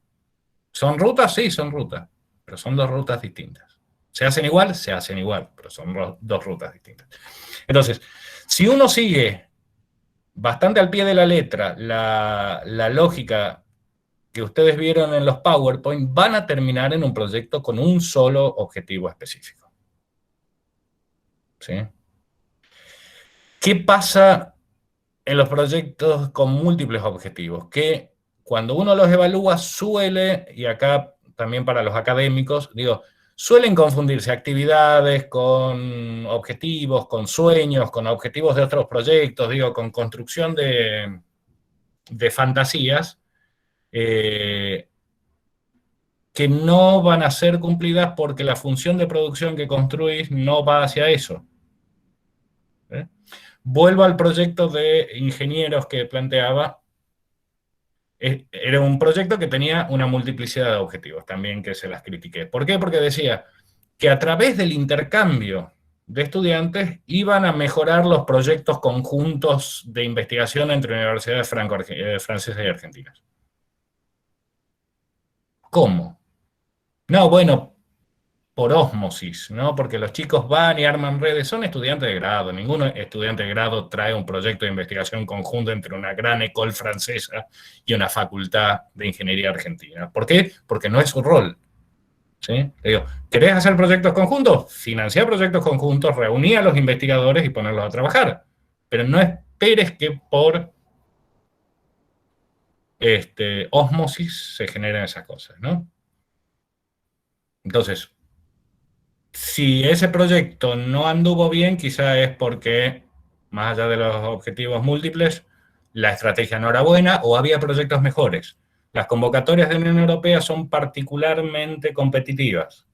¿Son rutas? Sí, son rutas, pero son dos rutas distintas. ¿Se hacen igual? Se hacen igual, pero son dos rutas distintas. Entonces, si uno sigue bastante al pie de la letra la lógica que ustedes vieron en los PowerPoint, van a terminar en un proyecto con un solo objetivo específico. ¿Sí? ¿Qué pasa en los proyectos con múltiples objetivos? Que cuando uno los evalúa suele, y acá también para los académicos, digo, suelen confundirse actividades con objetivos, con sueños, con objetivos de otros proyectos, digo, con construcción de fantasías que no van a ser cumplidas porque la función de producción que construís no va hacia eso. Vuelvo al proyecto de ingenieros que planteaba. Era un proyecto que tenía una multiplicidad de objetivos, también que se las critiqué. ¿Por qué? Porque decía que a través del intercambio de estudiantes iban a mejorar los proyectos conjuntos de investigación entre universidades francesas y argentinas. ¿Cómo? No, bueno, por ósmosis, ¿no? Porque los chicos van y arman redes, son estudiantes de grado, ningún estudiante de grado trae un proyecto de investigación conjunto entre una gran école francesa y una facultad de ingeniería argentina. ¿Por qué? Porque no es su rol. ¿Sí? Le digo, ¿querés hacer proyectos conjuntos? Financiar proyectos conjuntos, reunir a los investigadores y ponerlos a trabajar. Pero no esperes que por ósmosis se generen esas cosas, ¿no? Entonces, si ese proyecto no anduvo bien, quizá es porque, más allá de los objetivos múltiples, la estrategia no era buena o había proyectos mejores. Las convocatorias de la Unión Europea son particularmente competitivas.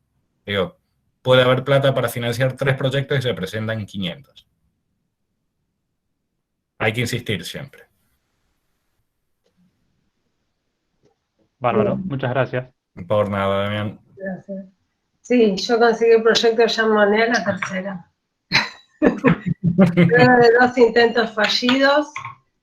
Digo, puede haber plata para financiar 3 proyectos y se presentan 500. Hay que insistir siempre. Bárbaro, muchas gracias. Por nada, Damián. Gracias. Sí, yo conseguí el proyecto de Jean Monnet la tercera. Luego de 2 intentos fallidos.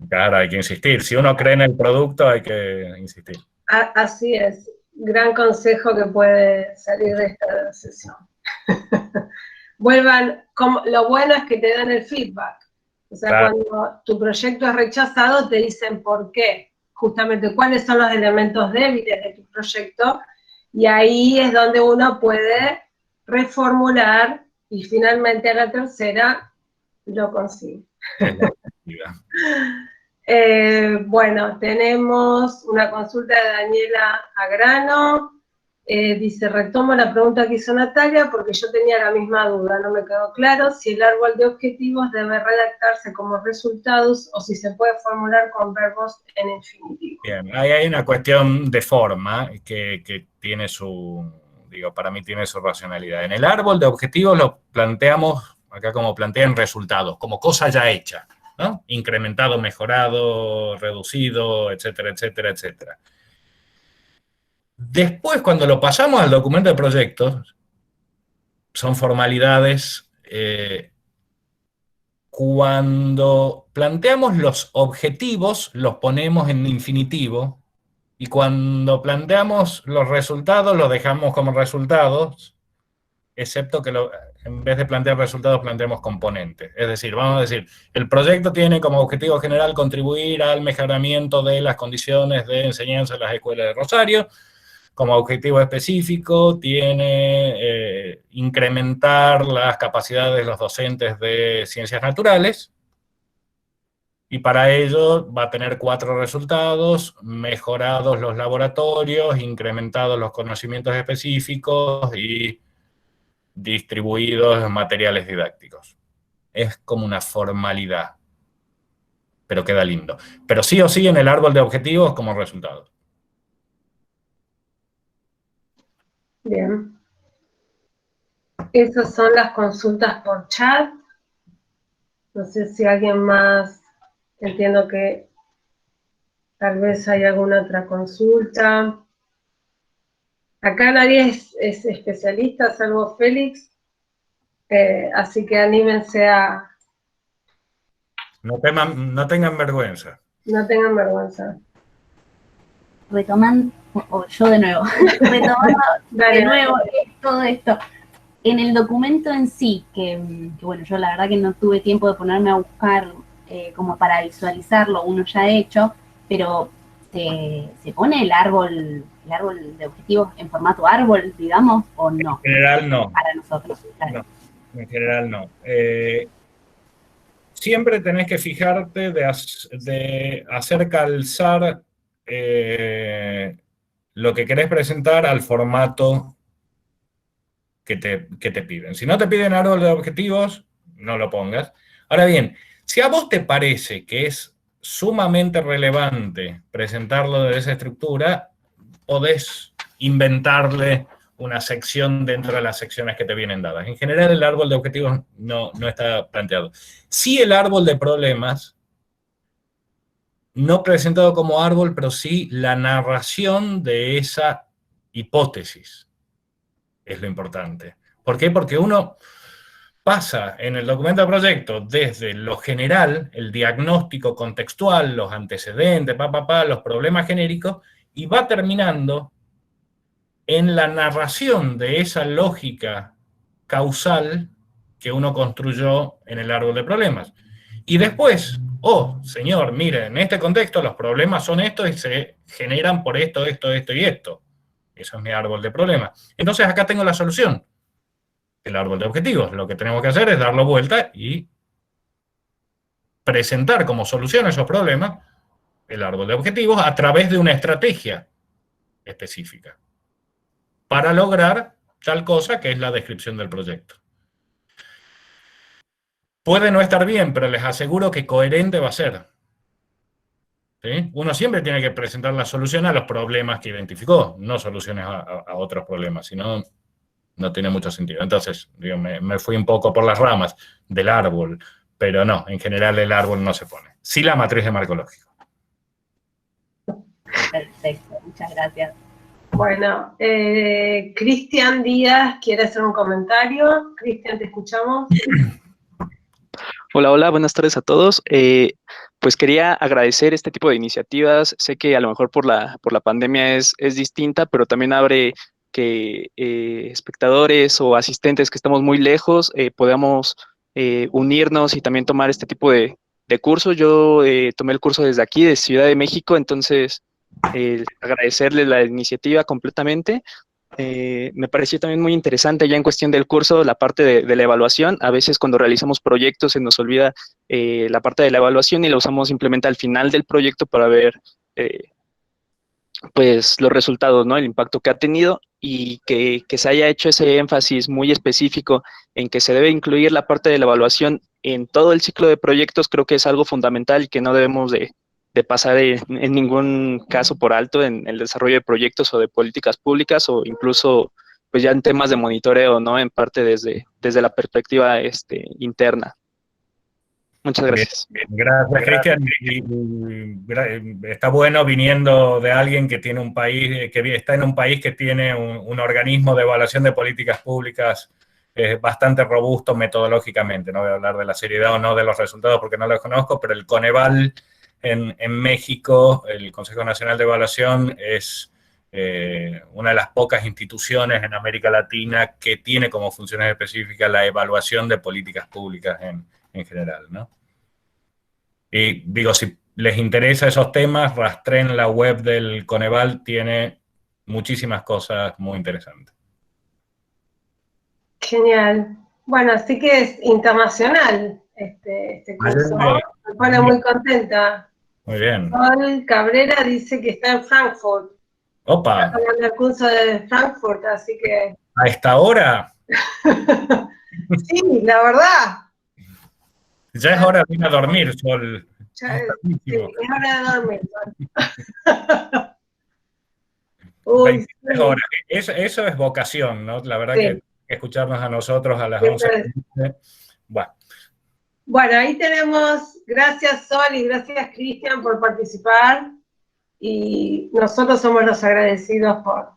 Claro, hay que insistir. Si uno cree en el producto, hay que insistir. Así es. Gran consejo que puede salir de esta sesión. lo bueno es que te dan el feedback. O sea, claro, cuando tu proyecto es rechazado, te dicen por qué, justamente cuáles son los elementos débiles de tu proyecto, y ahí es donde uno puede reformular y finalmente a la tercera lo consigue. es definitiva. Bueno, tenemos una consulta de Daniela Agrano. Dice, retomo la pregunta que hizo Natalia porque yo tenía la misma duda, no me quedó claro si el árbol de objetivos debe redactarse como resultados o si se puede formular con verbos en infinitivo. Bien, ahí hay una cuestión de forma que tiene para mí tiene su racionalidad. En el árbol de objetivos lo planteamos acá como plantean resultados, como cosa ya hecha, ¿no? Incrementado, mejorado, reducido, etcétera, etcétera, etcétera. Después, cuando lo pasamos al documento de proyectos, son formalidades. Cuando planteamos los objetivos, los ponemos en infinitivo, y cuando planteamos los resultados, los dejamos como resultados, excepto que en vez de plantear resultados, planteamos componentes. Es decir, vamos a decir, el proyecto tiene como objetivo general contribuir al mejoramiento de las condiciones de enseñanza en las escuelas de Rosario. Como objetivo específico tiene incrementar las capacidades de los docentes de ciencias naturales, y para ello va a tener 4 resultados: mejorados los laboratorios, incrementados los conocimientos específicos y distribuidos materiales didácticos. Es como una formalidad, pero queda lindo. Pero sí o sí en el árbol de objetivos como resultado. Bien. Esas son las consultas por chat. No sé si alguien más, entiendo que tal vez hay alguna otra consulta. Acá nadie es especialista, salvo Félix, así que anímense a... No tengan vergüenza. No tengan vergüenza. Retomando, yo de nuevo, retomando Dale, de nuevo todo esto. En el documento en sí, que bueno, yo la verdad que no tuve tiempo de ponerme a buscar como para visualizarlo, uno ya hecho, pero ¿se pone el árbol de objetivos en formato árbol, digamos, o no? En general no. Para nosotros. Claro. No, en general no. Siempre tenés que fijarte de hacer calzar lo que querés presentar al formato que te piden. Si no te piden árbol de objetivos, no lo pongas. Ahora bien, si a vos te parece que es sumamente relevante presentarlo de esa estructura, podés inventarle una sección dentro de las secciones que te vienen dadas. En general, el árbol de objetivos no está planteado. Sí, el árbol de problemas, no presentado como árbol, pero sí la narración de esa hipótesis es lo importante. ¿Por qué? Porque uno pasa en el documento de proyecto desde lo general, el diagnóstico contextual, los antecedentes, los problemas genéricos, y va terminando en la narración de esa lógica causal que uno construyó en el árbol de problemas. Y después, señor, mire, en este contexto los problemas son estos y se generan por esto, esto, esto y esto. Eso es mi árbol de problemas. Entonces acá tengo la solución, el árbol de objetivos. Lo que tenemos que hacer es darlo vuelta y presentar como solución a esos problemas el árbol de objetivos a través de una estrategia específica para lograr tal cosa que es la descripción del proyecto. Puede no estar bien, pero les aseguro que coherente va a ser. ¿Sí? Uno siempre tiene que presentar la solución a los problemas que identificó, no soluciones a otros problemas, sino no tiene mucho sentido. Entonces, digo, me fui un poco por las ramas del árbol, pero no, en general el árbol no se pone. Sí la matriz de marco lógico. Perfecto, muchas gracias. Bueno, Cristian Díaz quiere hacer un comentario. Cristian, te escuchamos. Hola, hola, buenas tardes a todos. Pues quería agradecer este tipo de iniciativas. Sé que a lo mejor por la pandemia es distinta, pero también abre que espectadores o asistentes que estamos muy lejos podamos unirnos y también tomar este tipo de cursos. Yo tomé el curso desde aquí, de Ciudad de México, entonces agradecerle la iniciativa completamente. Me pareció también muy interesante ya en cuestión del curso la parte de la evaluación. A veces cuando realizamos proyectos se nos olvida la parte de la evaluación y la usamos simplemente al final del proyecto para ver pues los resultados, ¿no? El impacto que ha tenido, y que se haya hecho ese énfasis muy específico en que se debe incluir la parte de la evaluación en todo el ciclo de proyectos. Creo que es algo fundamental y que no debemos de pasar en ningún caso por alto en el desarrollo de proyectos o de políticas públicas, o incluso pues ya en temas de monitoreo, ¿no? En parte desde la perspectiva interna. Muchas gracias. Bien, gracias, Cristian. Está bueno viniendo de alguien que tiene un país, que está en un país que tiene un organismo de evaluación de políticas públicas bastante robusto metodológicamente. No voy a hablar de la seriedad o no de los resultados porque no los conozco, pero el Coneval en México, el Consejo Nacional de Evaluación, es una de las pocas instituciones en América Latina que tiene como funciones específicas la evaluación de políticas públicas en general, ¿no? Y digo, si les interesa esos temas, rastreen la web del Coneval, tiene muchísimas cosas muy interesantes. Genial. Bueno, así que es internacional este curso. Me pone muy contenta. Muy bien. Sol Cabrera dice que está en Frankfurt. Opa. Está tomando el curso de Frankfurt, así que... ¿A esta hora? Sí, la verdad. Ya es hora de ir a dormir, Sol. Ya es hora de dormir, Sol. Uy, 23 horas. Eso es vocación, ¿no? La verdad que escucharnos a nosotros a las 11. Bueno, ahí tenemos, gracias Sol y gracias Cristian por participar, y nosotros somos los agradecidos por,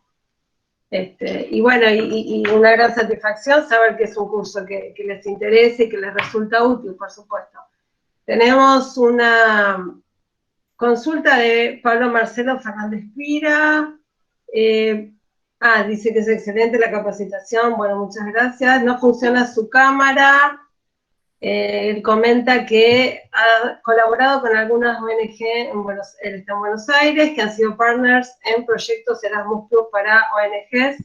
y bueno, y una gran satisfacción saber que es un curso que les interesa y que les resulta útil, por supuesto. Tenemos una consulta de Pablo Marcelo Fernández Pira. Dice que es excelente la capacitación. Bueno, muchas gracias. No funciona su cámara. Él comenta que ha colaborado con algunas ONG, él está en Buenos Aires, que han sido partners en proyectos Erasmus Plus para ONGs,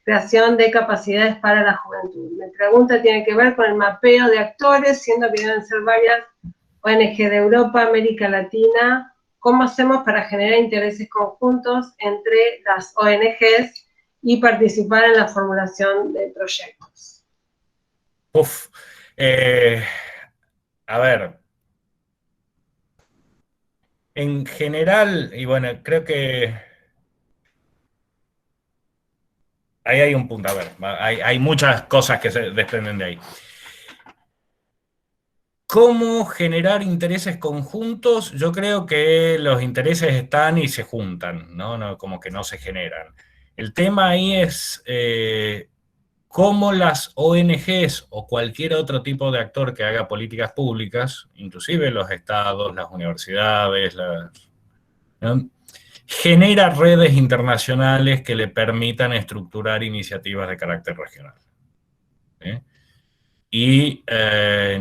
creación de capacidades para la juventud. Mi pregunta tiene que ver con el mapeo de actores, siendo que deben ser varias ONG de Europa, América Latina. ¿Cómo hacemos para generar intereses conjuntos entre las ONGs y participar en la formulación de proyectos? A ver, en general, y bueno, creo que ahí hay un punto, a ver, hay muchas cosas que se desprenden de ahí. ¿Cómo generar intereses conjuntos? Yo creo que los intereses están y se juntan, ¿no? Como que no se generan. El tema ahí es cómo las ONGs o cualquier otro tipo de actor que haga políticas públicas, inclusive los estados, las universidades, ¿no? Genera redes internacionales que le permitan estructurar iniciativas de carácter regional. ¿Sí? Y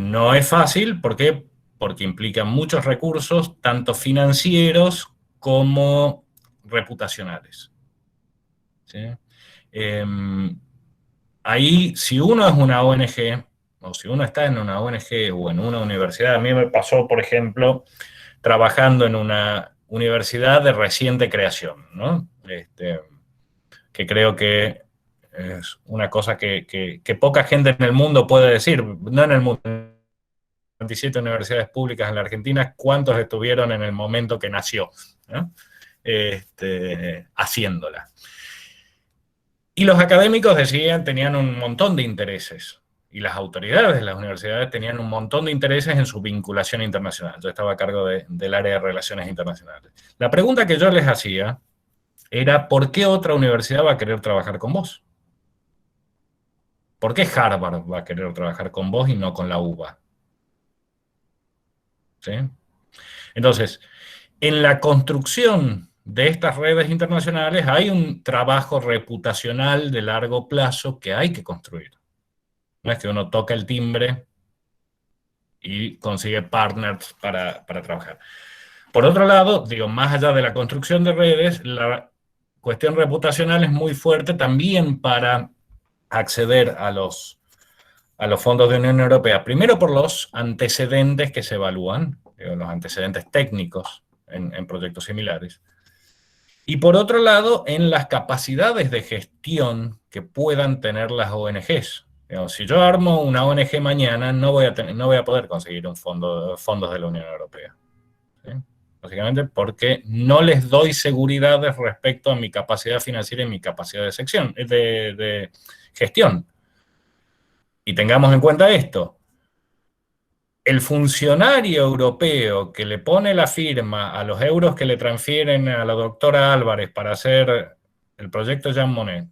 no es fácil, ¿por qué? Porque implica muchos recursos, tanto financieros como reputacionales. ¿Sí? Ahí, si uno es una ONG, o si uno está en una ONG o en una universidad, a mí me pasó, por ejemplo, trabajando en una universidad de reciente creación, ¿no? Que creo que es una cosa que poca gente en el mundo puede decir, no en el mundo, 27 universidades públicas en la Argentina, ¿cuántos estuvieron en el momento que nació, ¿no? Haciéndola? Y los académicos tenían un montón de intereses, y las autoridades de las universidades tenían un montón de intereses en su vinculación internacional. Yo estaba a cargo del área de relaciones internacionales. La pregunta que yo les hacía era, ¿por qué otra universidad va a querer trabajar con vos? ¿Por qué Harvard va a querer trabajar con vos y no con la UBA? ¿Sí? Entonces, en la construcción de estas redes internacionales hay un trabajo reputacional de largo plazo que hay que construir. No es que uno toca el timbre y consigue partners para trabajar. Por otro lado, digo, más allá de la construcción de redes, la cuestión reputacional es muy fuerte también para acceder a los fondos de Unión Europea. Primero por los antecedentes que se evalúan, los antecedentes técnicos en proyectos similares. Y por otro lado, en las capacidades de gestión que puedan tener las ONGs. Si yo armo una ONG mañana, no voy a poder conseguir fondos de la Unión Europea. ¿Sí? Básicamente porque no les doy seguridades respecto a mi capacidad financiera y mi capacidad de gestión. Y tengamos en cuenta esto. El funcionario europeo que le pone la firma a los euros que le transfieren a la doctora Álvarez para hacer el proyecto Jean Monnet,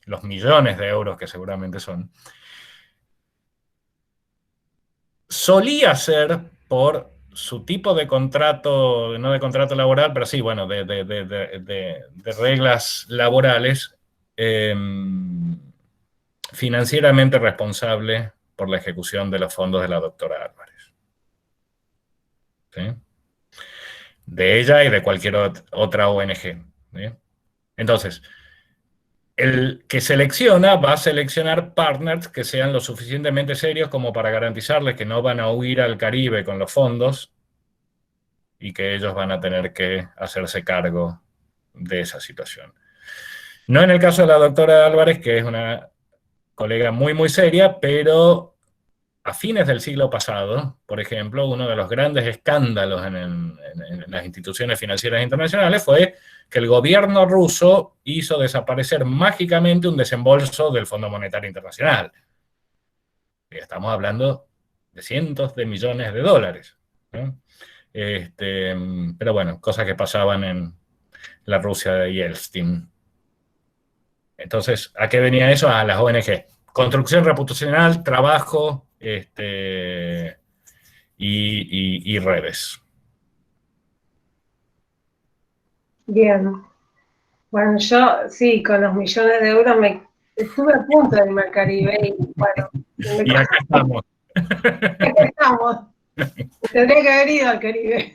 los millones de euros que seguramente son, solía ser por su tipo de contrato, no de contrato laboral, pero sí, bueno, de reglas laborales, financieramente responsable por la ejecución de los fondos de la doctora Álvarez. ¿Sí? De ella y de cualquier otra ONG. ¿Sí? Entonces, el que selecciona va a seleccionar partners que sean lo suficientemente serios como para garantizarles que no van a huir al Caribe con los fondos y que ellos van a tener que hacerse cargo de esa situación. No en el caso de la doctora Álvarez, que es una colega muy, muy seria, pero a fines del siglo pasado, por ejemplo, uno de los grandes escándalos en las instituciones financieras internacionales fue que el gobierno ruso hizo desaparecer mágicamente un desembolso del Fondo Monetario Internacional. Y estamos hablando de cientos de millones de dólares, ¿no? Pero bueno, cosas que pasaban en la Rusia de Yeltsin. Entonces, ¿a qué venía eso? A las ONG. Construcción reputacional, trabajo y redes. Bien. Bueno, yo sí, con los millones de euros estuve a punto de irme al Caribe y bueno. Y acá estamos. Acá estamos. Tendría que haber ido al Caribe.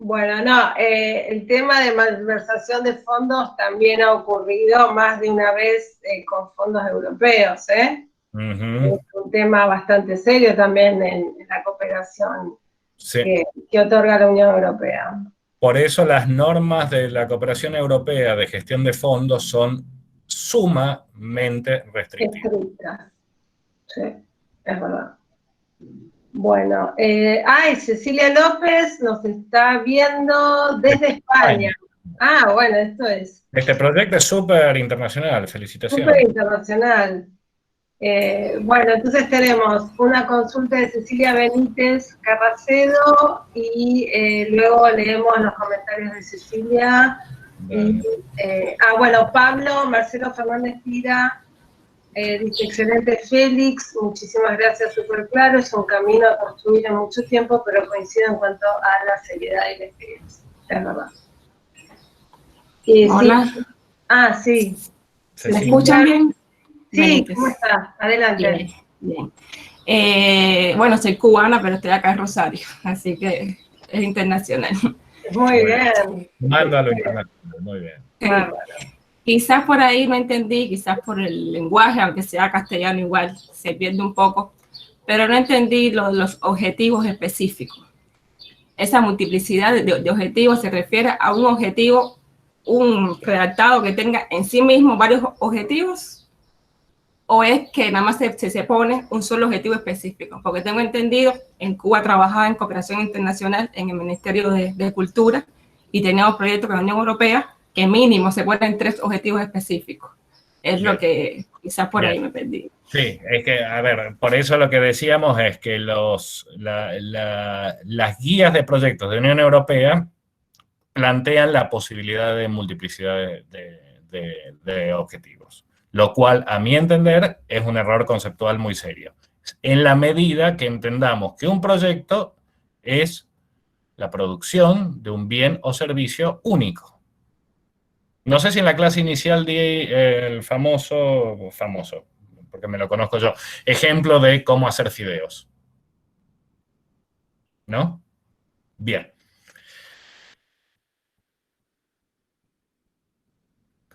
Bueno, no, el tema de malversación de fondos también ha ocurrido más de una vez con fondos europeos, ¿eh? Es un tema bastante serio también en la cooperación que otorga la Unión Europea. Por eso las normas de la cooperación europea de gestión de fondos son sumamente restrictivas. Sí, es verdad. Bueno, Cecilia López nos está viendo desde España. Ah, bueno, esto es... Este proyecto es súper internacional, felicitaciones. Súper internacional. Bueno, entonces tenemos una consulta de Cecilia Benítez Carracedo y luego leemos los comentarios de Cecilia. Bueno, Pablo, Marcelo Fernández Tira, dice, excelente Félix, muchísimas gracias, súper claro, es un camino a construir en mucho tiempo, pero coincido en cuanto a la seriedad y la experiencia, es verdad. Hola. Sí. ¿Me escuchan bien? Sí, ¿cómo estás? Adelante. Bien. Bueno, soy cubana, pero estoy acá en Rosario, así que es internacional. Muy bien. Mándalo internacional, muy bien. Quizás por ahí no entendí, quizás por el lenguaje, aunque sea castellano igual, se pierde un poco, pero no entendí los objetivos específicos. Esa multiplicidad de objetivos se refiere a un objetivo, un redactado que tenga en sí mismo varios objetivos, o es que nada más se pone un solo objetivo específico, porque tengo entendido, en Cuba trabajaba en cooperación internacional en el Ministerio de Cultura y teníamos proyectos con la Unión Europea que mínimo se ponen 3 objetivos específicos. Es lo que quizás por ahí me perdí. Sí, es que, a ver, por eso lo que decíamos es que las guías de proyectos de Unión Europea plantean la posibilidad de multiplicidad de objetivos, lo cual, a mi entender, es un error conceptual muy serio. En la medida que entendamos que un proyecto es la producción de un bien o servicio único. No sé si en la clase inicial di el famoso, porque me lo conozco yo, ejemplo de cómo hacer fideos. ¿No? Bien.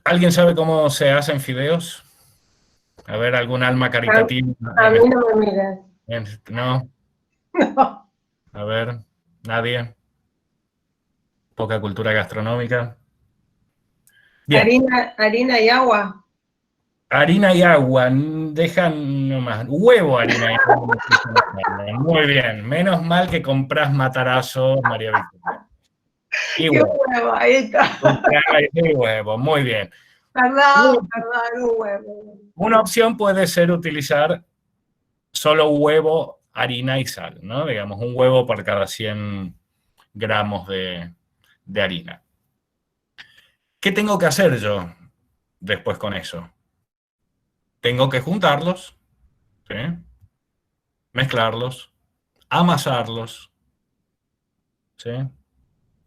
¿Alguien sabe cómo se hacen fideos? A ver, algún alma caritativa. A mí no me miren. ¿No? No. A ver, nadie. Poca cultura gastronómica. Bien. Harina y agua. Harina y agua, dejan nomás. Huevo, harina y agua. Muy bien. Menos mal que comprás Matarazzo, María Victoria. Y ¡Qué huevo. huevo! Ahí está. Y huevo, muy bien. Perdón, un huevo. Una opción puede ser utilizar solo huevo, harina y sal, ¿no? Digamos, un huevo por cada 100 gramos de harina. ¿Qué tengo que hacer yo después con eso? Tengo que juntarlos, ¿sí? Mezclarlos, amasarlos, ¿sí?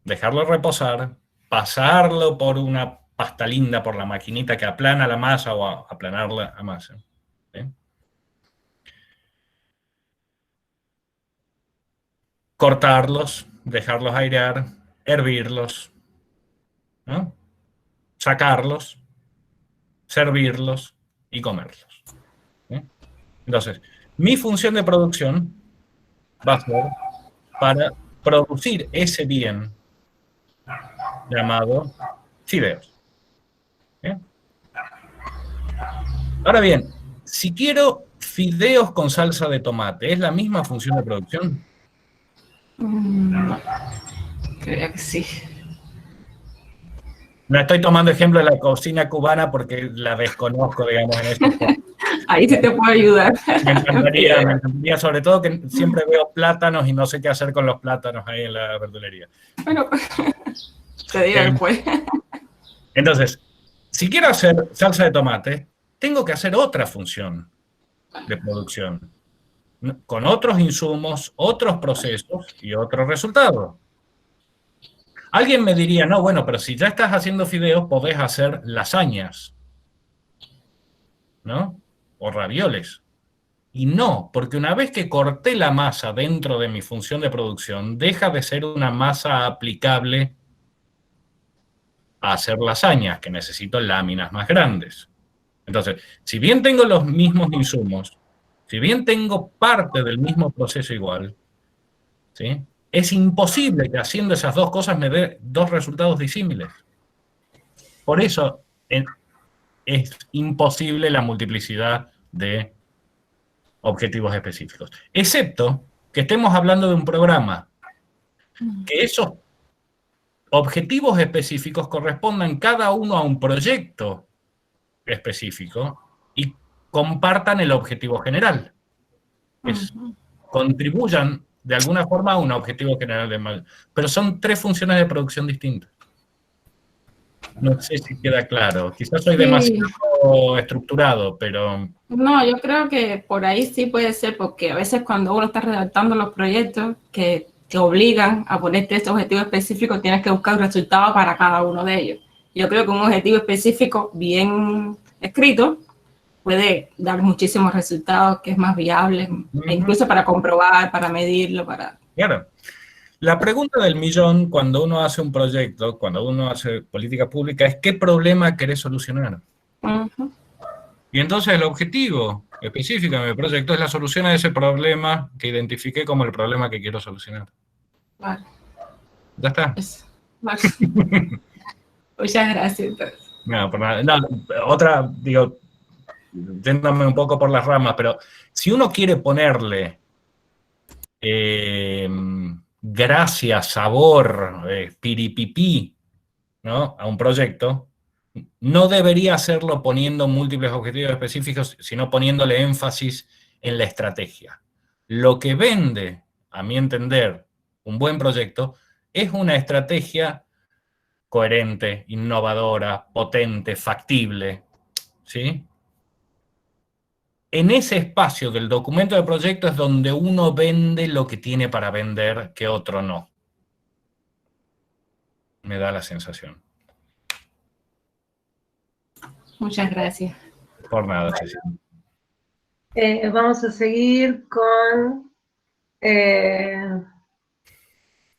Dejarlo reposar, pasarlo por una pasta linda, por la maquinita que aplana la masa o aplanar la masa, ¿sí? Cortarlos, dejarlos airear, hervirlos, ¿no? Sacarlos, servirlos y comerlos, ¿sí? Entonces, mi función de producción va a ser para producir ese bien llamado fideos. ¿Sí? Ahora bien, si quiero fideos con salsa de tomate, ¿es la misma función de producción? No, creo que sí. No estoy tomando ejemplo de la cocina cubana porque la desconozco, digamos, en eso. Ahí sí te puedo ayudar. Me encantaría, sobre todo que siempre veo plátanos y no sé qué hacer con los plátanos ahí en la verdulería. Bueno, te digo después. Entonces, si quiero hacer salsa de tomate, tengo que hacer otra función de producción, con otros insumos, otros procesos y otros resultados. Alguien me diría, no, bueno, pero si ya estás haciendo fideos, podés hacer lasañas, ¿no? O ravioles. Y no, porque una vez que corté la masa dentro de mi función de producción, deja de ser una masa aplicable a hacer lasañas, que necesito láminas más grandes. Entonces, si bien tengo los mismos insumos, si bien tengo parte del mismo proceso igual, ¿sí? Es imposible que haciendo esas dos cosas me dé dos resultados disímiles. Por eso es imposible la multiplicidad de objetivos específicos. Excepto que estemos hablando de un programa, que esos objetivos específicos correspondan cada uno a un proyecto específico y compartan el objetivo general. Contribuyan de alguna forma a un objetivo general de mal. Pero son tres funciones de producción distintas. No sé si queda claro. Quizás soy demasiado estructurado, pero... No, yo creo que por ahí sí puede ser, porque a veces cuando uno está redactando los proyectos que te obligan a ponerte este objetivo específico, tienes que buscar un resultado para cada uno de ellos. Yo creo que un objetivo específico bien escrito puede dar muchísimos resultados, que es más viable, e incluso para comprobar, para medirlo, para... Claro. La pregunta del millón cuando uno hace un proyecto, cuando uno hace política pública, es ¿qué problema querés solucionar? Y entonces el objetivo específico de mi proyecto es la solución a ese problema que identifiqué como el problema que quiero solucionar. Vale. ¿Ya está? Vale. Muchas gracias. No, por nada. No, otra, digo, yéndome un poco por las ramas, pero si uno quiere ponerle gracia, sabor, piripipí, ¿no? A un proyecto, no debería hacerlo poniendo múltiples objetivos específicos, sino poniéndole énfasis en la estrategia. Lo que vende, a mi entender, un buen proyecto, es una estrategia coherente, innovadora, potente, factible, ¿sí? en ese espacio del documento de proyecto es donde uno vende lo que tiene para vender que otro no. Me da la sensación. Muchas gracias. Por nada, Cecilia. Vamos a seguir con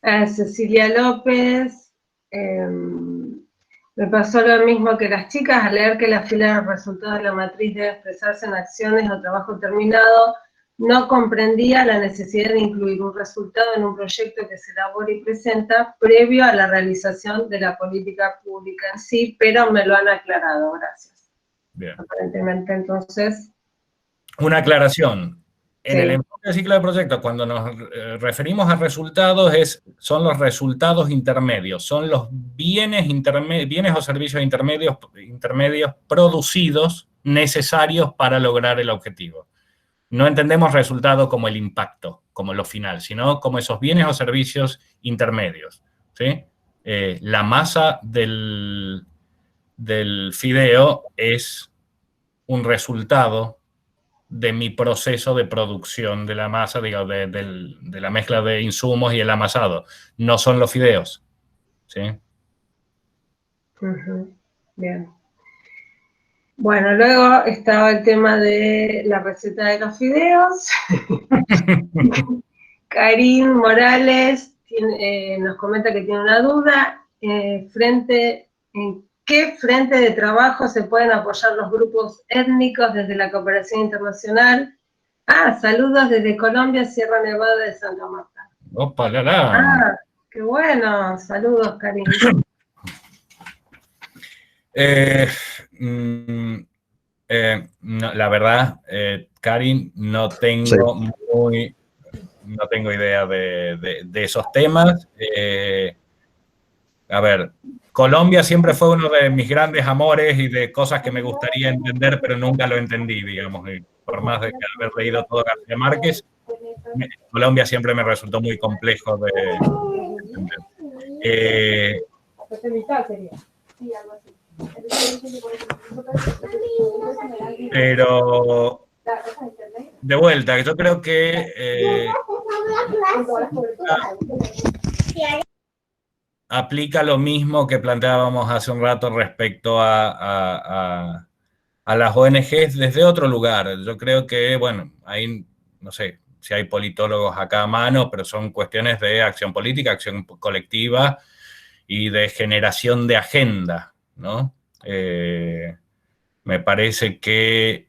Cecilia López. Me pasó lo mismo que las chicas al leer que la fila de resultados de la matriz debe expresarse en acciones o trabajo terminado. No comprendía la necesidad de incluir un resultado en un proyecto que se elabora y presenta previo a la realización de la política pública en sí, pero me lo han aclarado, gracias. Bien. Aparentemente, entonces... Una aclaración. En Sí. el enfoque del ciclo de proyectos, cuando nos referimos a resultados, son los resultados intermedios, son los bienes o servicios intermedios producidos necesarios para lograr el objetivo. No entendemos resultado como el impacto, como lo final, sino como esos bienes o servicios intermedios, ¿sí? La masa del fideo es un resultado de mi proceso de producción de la masa, digamos, de la mezcla de insumos y el amasado. No son los fideos, ¿sí? Bien. Bueno, luego estaba el tema de la receta de los fideos. Karin Morales nos comenta que tiene una duda. ¿En qué frente de trabajo se pueden apoyar los grupos étnicos desde la cooperación internacional? Saludos desde Colombia, Sierra Nevada de Santa Marta. ¡Opa, la, la! ¡Qué bueno! Saludos, Karin. No, la verdad, Karin, no tengo idea de esos temas. A ver, Colombia siempre fue uno de mis grandes amores y de cosas que me gustaría entender, pero nunca lo entendí, digamos. Y por más de haber leído todo García Márquez, Colombia siempre me resultó muy complejo de entender. Pero, de vuelta, yo creo que aplica lo mismo que planteábamos hace un rato respecto a las ONGs desde otro lugar. Yo creo que, bueno, ahí no sé si hay politólogos acá a mano, pero son cuestiones de acción política, acción colectiva y de generación de agenda, ¿no? Me parece que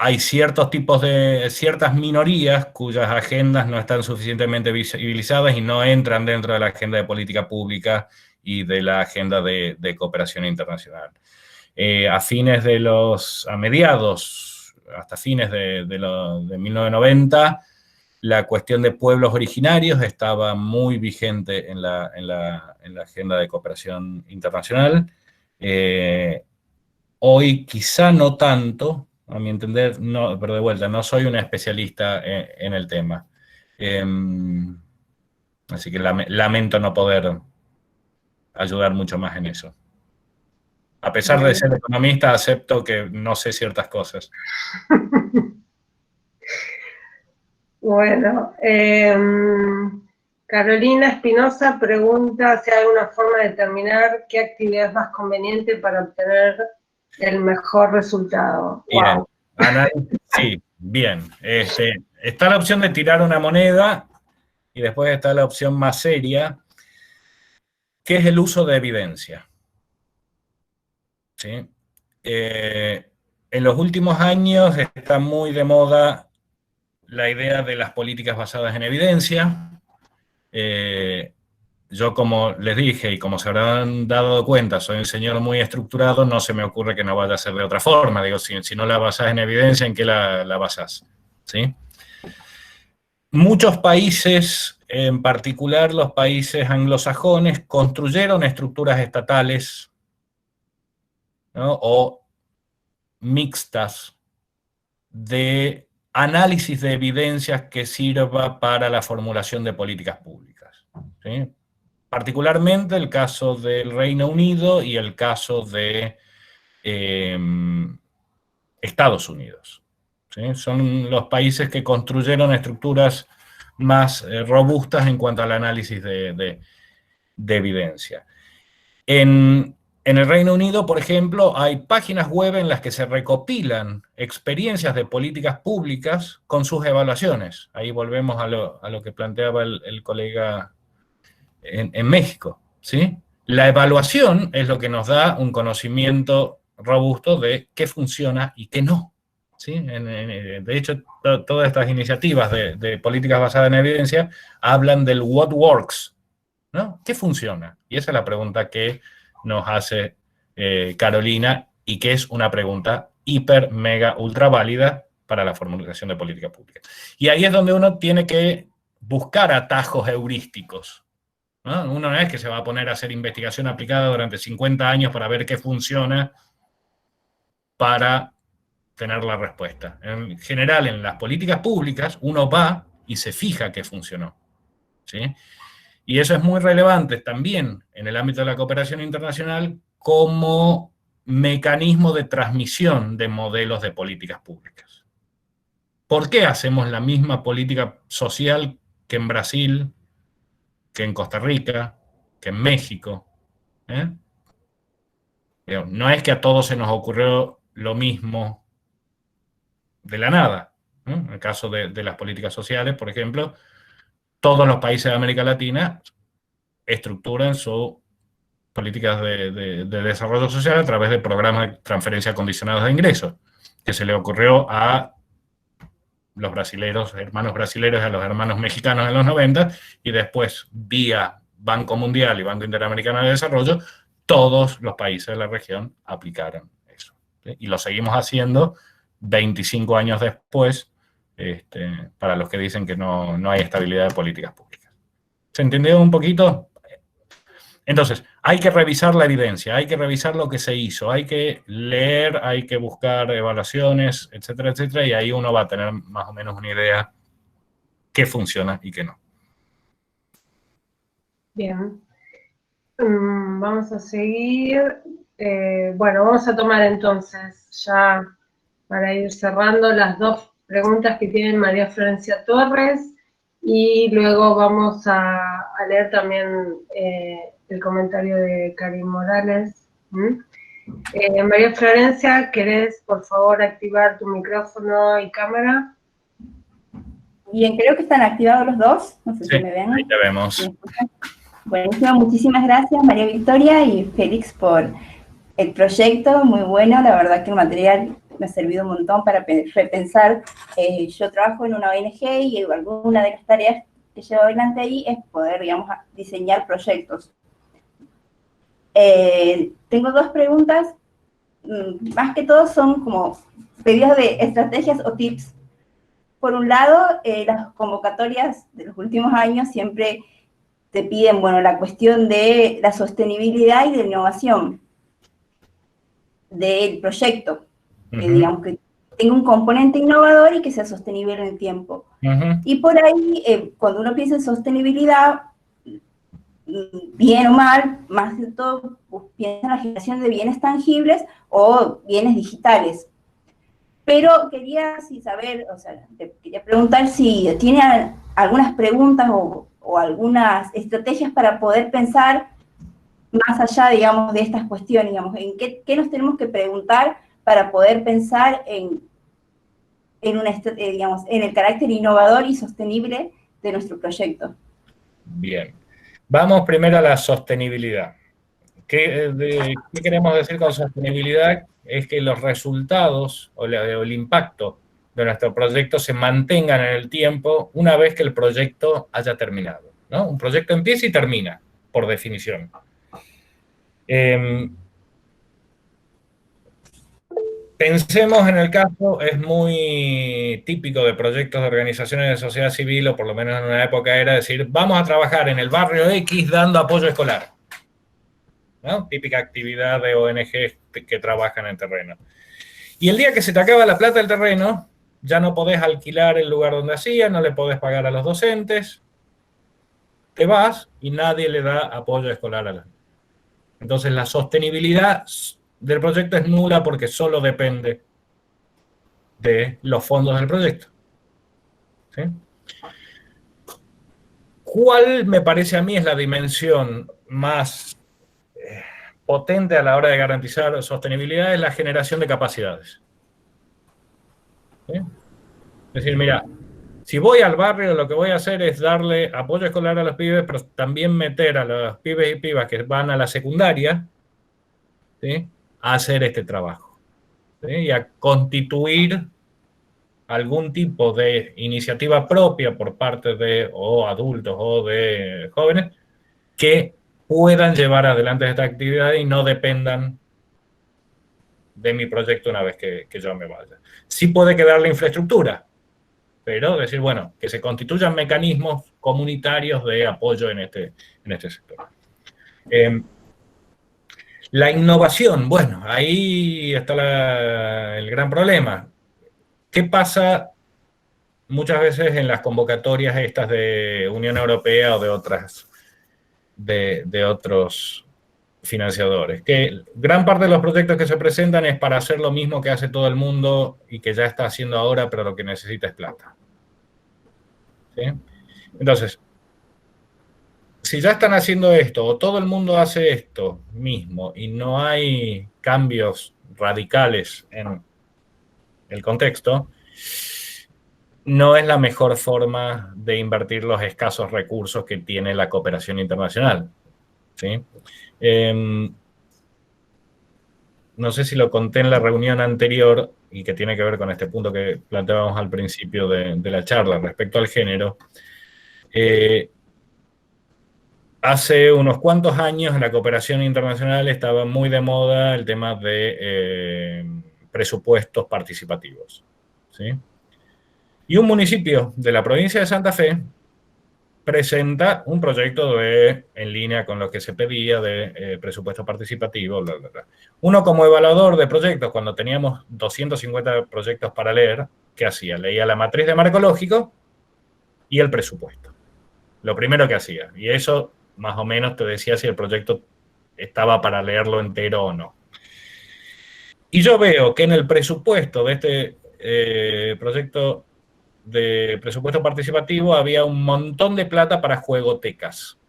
hay ciertos tipos ciertas minorías cuyas agendas no están suficientemente visibilizadas y no entran dentro de la agenda de política pública y de la agenda de cooperación internacional. A mediados, hasta fines de 1990, la cuestión de pueblos originarios estaba muy vigente en la agenda de cooperación internacional. Hoy quizá no tanto, a mi entender, no, pero de vuelta, no soy un especialista en el tema. Así que lamento no poder ayudar mucho más en eso. A pesar de ser economista, acepto que no sé ciertas cosas. Bueno, Carolina Espinosa pregunta si hay alguna forma de determinar qué actividad es más conveniente para obtener el mejor resultado. Bien. Wow. Sí, bien. Está la opción de tirar una moneda y después está la opción más seria, que es el uso de evidencia. ¿Sí? En los últimos años está muy de moda la idea de las políticas basadas en evidencia. Yo, como les dije, y como se habrán dado cuenta, soy un señor muy estructurado, no se me ocurre que no vaya a ser de otra forma. Digo, si no la basás en evidencia, ¿en qué la basás? ¿Sí? Muchos países, en particular los países anglosajones, construyeron estructuras estatales, ¿no? O mixtas de análisis de evidencias que sirva para la formulación de políticas públicas, ¿sí? Particularmente el caso del Reino Unido y el caso de Estados Unidos. ¿Sí? Son los países que construyeron estructuras más robustas en cuanto al análisis de evidencia. En el Reino Unido, por ejemplo, hay páginas web en las que se recopilan experiencias de políticas públicas con sus evaluaciones. Ahí volvemos a lo que planteaba el colega en México, ¿sí? La evaluación es lo que nos da un conocimiento robusto de qué funciona y qué no, ¿sí? De hecho, todas estas iniciativas de políticas basadas en evidencia hablan del what works, ¿no? ¿Qué funciona? Y esa es la pregunta que nos hace Carolina, y que es una pregunta hiper, mega, ultra válida para la formulación de política pública. Y ahí es donde uno tiene que buscar atajos heurísticos, ¿no? Uno no es que se va a poner a hacer investigación aplicada durante 50 años para ver qué funciona para tener la respuesta. En general, en las políticas públicas, uno va y se fija qué funcionó, ¿sí? Y eso es muy relevante también en el ámbito de la cooperación internacional como mecanismo de transmisión de modelos de políticas públicas. ¿Por qué hacemos la misma política social que en Brasil, que en Costa Rica, que en México? No es que a todos se nos ocurrió lo mismo de la nada. En el caso de las políticas sociales, por ejemplo, todos los países de América Latina estructuran sus políticas de desarrollo social a través de programas de transferencia condicionados de ingresos, que se le ocurrió a los brasileros, hermanos brasileros, a los hermanos mexicanos en los 90, y después, vía Banco Mundial y Banco Interamericano de Desarrollo, todos los países de la región aplicaron eso, ¿sí? Y lo seguimos haciendo 25 años después, para los que dicen que no hay estabilidad de políticas públicas. ¿Se entendió un poquito? Entonces, hay que revisar la evidencia, hay que revisar lo que se hizo, hay que leer, hay que buscar evaluaciones, etcétera, etcétera, y ahí uno va a tener más o menos una idea qué funciona y qué no. Bien. Vamos a seguir. Bueno, vamos a tomar entonces, ya para ir cerrando, las dos preguntas que tiene María Florencia Torres, y luego vamos a leer también el comentario de Karin Morales. María Florencia, ¿querés por favor activar tu micrófono y cámara? Bien, creo que están activados los dos. No sé si me ven. Ahí te vemos. Buenísimo, muchísimas gracias María Victoria y Félix por el proyecto, muy bueno, la verdad que el material me ha servido un montón para repensar. Yo trabajo en una ONG y alguna de las tareas que llevo adelante ahí es poder, digamos, diseñar proyectos. Tengo dos preguntas, más que todo son como pedidos de estrategias o tips. Por un lado, las convocatorias de los últimos años siempre te piden, bueno, la cuestión de la sostenibilidad y de la innovación del proyecto. Digamos que tenga un componente innovador y que sea sostenible en el tiempo. Y por ahí, cuando uno piensa en sostenibilidad, bien o mal, más de todo, piensa en la generación de bienes tangibles o bienes digitales. Pero quería saber, o sea, te quería preguntar si tiene algunas preguntas o algunas estrategias para poder pensar más allá, digamos, de estas cuestiones, digamos, en qué nos tenemos que preguntar para poder pensar en el carácter innovador y sostenible de nuestro proyecto. Bien. Vamos primero a la sostenibilidad. ¿Qué queremos decir con sostenibilidad? Es que los resultados o el impacto de nuestro proyecto se mantengan en el tiempo una vez que el proyecto haya terminado, ¿no? Un proyecto empieza y termina, por definición. Pensemos en el caso, es muy típico de proyectos de organizaciones de sociedad civil, o por lo menos en una época era decir, vamos a trabajar en el barrio X dando apoyo escolar, ¿no? Típica actividad de ONG que trabajan en terreno. Y el día que se te acaba la plata del terreno, ya no podés alquilar el lugar donde hacías, no le podés pagar a los docentes, te vas y nadie le da apoyo escolar a los niños. Entonces la sostenibilidad del proyecto es nula porque solo depende de los fondos del proyecto. ¿Sí? ¿Cuál me parece a mí es la dimensión más potente a la hora de garantizar sostenibilidad? Es la generación de capacidades. ¿Sí? Es decir, mira, si voy al barrio, lo que voy a hacer es darle apoyo escolar a los pibes, pero también meter a los pibes y pibas que van a la secundaria, ¿sí?, a hacer este trabajo, ¿sí?, y a constituir algún tipo de iniciativa propia por parte de o adultos o de jóvenes que puedan llevar adelante esta actividad y no dependan de mi proyecto una vez que yo me vaya. Sí puede quedar la infraestructura, pero decir, bueno, que se constituyan mecanismos comunitarios de apoyo en este sector. La innovación, bueno, ahí está el gran problema. ¿Qué pasa muchas veces en las convocatorias estas de Unión Europea o de otros financiadores? Que gran parte de los proyectos que se presentan es para hacer lo mismo que hace todo el mundo y que ya está haciendo ahora, pero lo que necesita es plata. ¿Sí? Entonces, si ya están haciendo esto, o todo el mundo hace esto mismo, y no hay cambios radicales en el contexto, no es la mejor forma de invertir los escasos recursos que tiene la cooperación internacional. ¿Sí? No sé si lo conté en la reunión anterior, y que tiene que ver con este punto que planteábamos al principio de la charla respecto al género. Hace unos cuantos años en la cooperación internacional estaba muy de moda el tema de presupuestos participativos, ¿sí? Y un municipio de la provincia de Santa Fe presenta un proyecto en línea con lo que se pedía de presupuesto participativo, bla, bla, bla. Uno, como evaluador de proyectos, cuando teníamos 250 proyectos para leer, ¿qué hacía? Leía la matriz de marco lógico y el presupuesto. Lo primero que hacía. Y eso más o menos te decía si el proyecto estaba para leerlo entero o no. Y yo veo que en el presupuesto de este proyecto de presupuesto participativo había un montón de plata para juegotecas.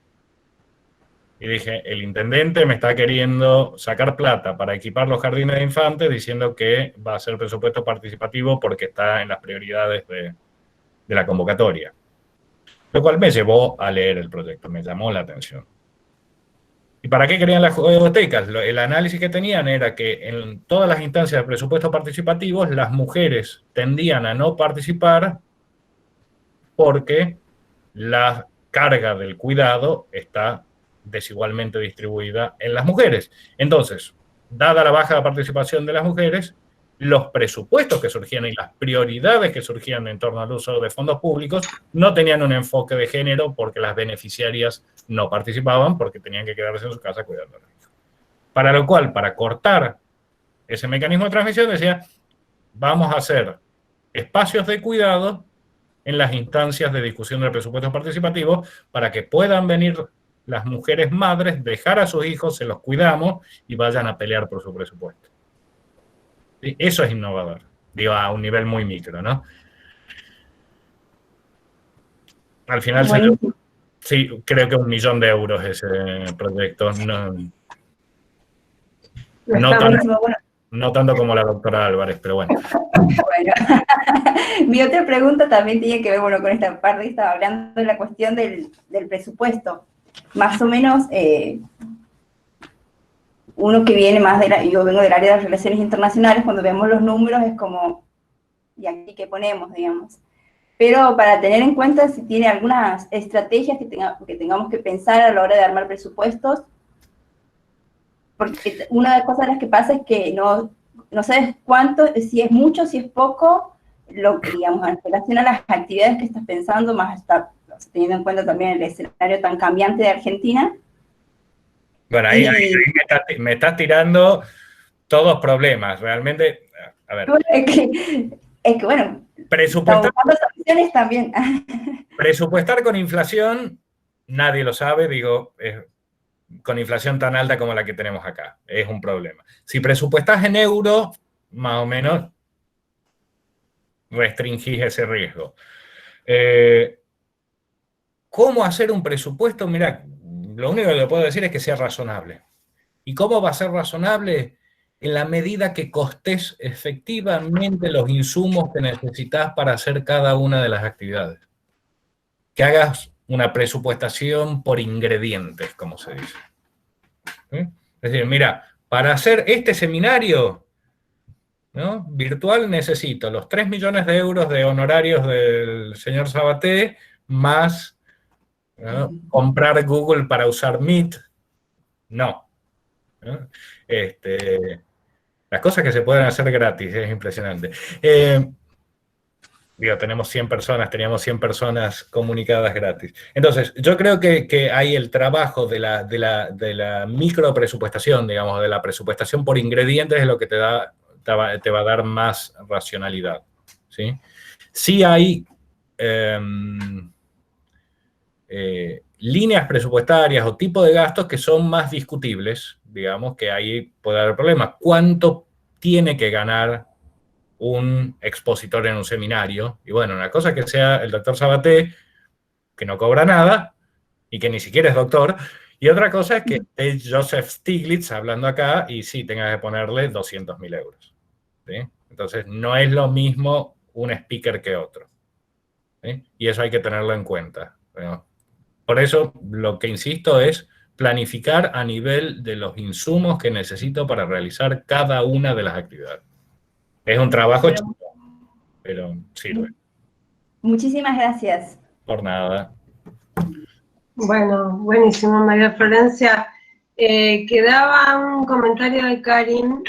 Y dije, el intendente me está queriendo sacar plata para equipar los jardines de infantes diciendo que va a ser presupuesto participativo porque está en las prioridades de la convocatoria. Lo cual me llevó a leer el proyecto, me llamó la atención. ¿Y para qué querían las juegotecas? El análisis que tenían era que en todas las instancias de presupuestos participativos las mujeres tendían a no participar porque la carga del cuidado está desigualmente distribuida en las mujeres. Entonces, dada la baja participación de las mujeres, los presupuestos que surgían y las prioridades que surgían en torno al uso de fondos públicos no tenían un enfoque de género porque las beneficiarias no participaban porque tenían que quedarse en su casa cuidando a los hijos. Para lo cual, para cortar ese mecanismo de transmisión, decía, vamos a hacer espacios de cuidado en las instancias de discusión del presupuesto participativo para que puedan venir las mujeres madres, dejar a sus hijos, se los cuidamos y vayan a pelear por su presupuesto. ¿Sí? Eso es innovador, digo, a un nivel muy micro, ¿no? Al final, sí, creo que 1 millón de euros ese proyecto. No tanto como la doctora Álvarez, pero bueno. Bueno, mi otra pregunta también tiene que ver, bueno, con esta parte, estaba hablando de la cuestión del presupuesto. Más o menos, uno que viene más yo vengo del área de las relaciones internacionales, cuando vemos los números es como, ¿y aquí qué ponemos, digamos? Pero para tener en cuenta si tiene algunas estrategias que tengamos que pensar a la hora de armar presupuestos, porque una de las cosas que pasa es que no sabes cuánto, si es mucho, si es poco, lo que, digamos, en relación a las actividades que estás pensando, más teniendo en cuenta también el escenario tan cambiante de Argentina. Bueno, ahí me estás tirando todos problemas, realmente. A ver. Es que bueno, presupuestar soluciones también. Presupuestar con inflación, nadie lo sabe, digo, con inflación tan alta como la que tenemos acá, es un problema. Si presupuestás en euro, más o menos, restringís ese riesgo. ¿Cómo hacer un presupuesto? Mirá, lo único que le puedo decir es que sea razonable. ¿Y cómo va a ser razonable? En la medida que costes efectivamente los insumos que necesitas para hacer cada una de las actividades. Que hagas una presupuestación por ingredientes, como se dice. ¿Sí? Es decir, mira, para hacer este seminario, ¿no?, virtual necesito los 3 millones de euros de honorarios del señor Sabaté, más, ¿no?, comprar Google para usar Meet. No. ¿No? Las cosas que se pueden hacer gratis, es impresionante. Digo, teníamos 100 personas comunicadas gratis. Entonces, yo creo que hay el trabajo de la micro presupuestación, digamos, de la presupuestación por ingredientes, es lo que te va a dar más racionalidad, ¿sí? Sí hay líneas presupuestarias o tipo de gastos que son más discutibles, digamos, que ahí puede haber problemas. ¿Cuánto tiene que ganar un expositor en un seminario? Y bueno, una cosa es que sea el doctor Sabaté, que no cobra nada y que ni siquiera es doctor, y otra cosa es que esté Joseph Stiglitz hablando acá y sí tenga que ponerle 200.000 euros. ¿Sí? Entonces, no es lo mismo un speaker que otro. ¿Sí? Y eso hay que tenerlo en cuenta. ¿No? Por eso, lo que insisto es planificar a nivel de los insumos que necesito para realizar cada una de las actividades. Es un trabajo chico, pero sirve. Muchísimas gracias. Por nada. Bueno, buenísimo, María Florencia. Quedaba un comentario de Karin,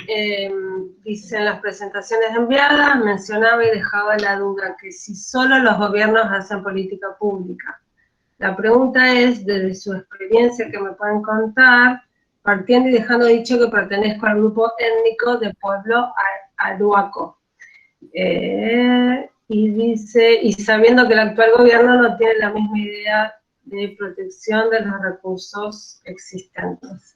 dice: en las presentaciones enviadas mencionaba y dejaba la duda que si solo los gobiernos hacen política pública. La pregunta es, desde su experiencia que me pueden contar, partiendo y dejando dicho que pertenezco al grupo étnico de pueblo Arhuaco. Y dice, y sabiendo que el actual gobierno no tiene la misma idea de protección de los recursos existentes.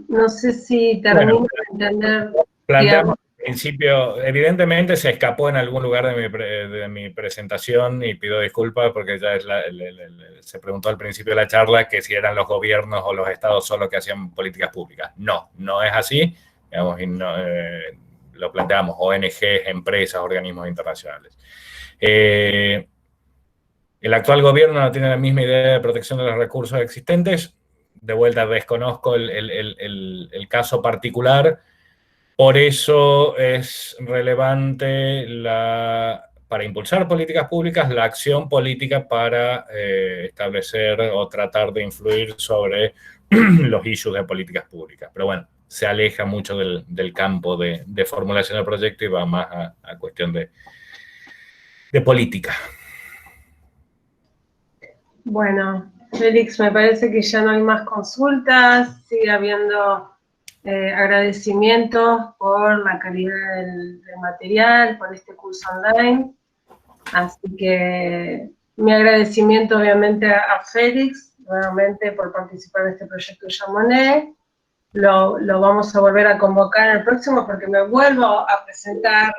No sé si termino de entender. Planteamos al principio, evidentemente se escapó en algún lugar de mi presentación y pido disculpas porque ya se preguntó al principio de la charla que si eran los gobiernos o los estados solo que hacían políticas públicas. No, no es así, digamos, y no, lo planteamos, ONGs, empresas, organismos internacionales. El actual gobierno no tiene la misma idea de protección de los recursos existentes. De vuelta, desconozco el caso particular. Por eso es relevante para impulsar políticas públicas, la acción política para establecer o tratar de influir sobre los issues de políticas públicas. Pero bueno, se aleja mucho del campo de formulación del proyecto y va más a cuestión de política. Bueno, Félix, me parece que ya no hay más consultas, sigue habiendo agradecimientos por la calidad del material, por este curso online, así que mi agradecimiento obviamente a Félix, nuevamente por participar en este proyecto Chamonix. Lo vamos a volver a convocar en el próximo porque me vuelvo a presentar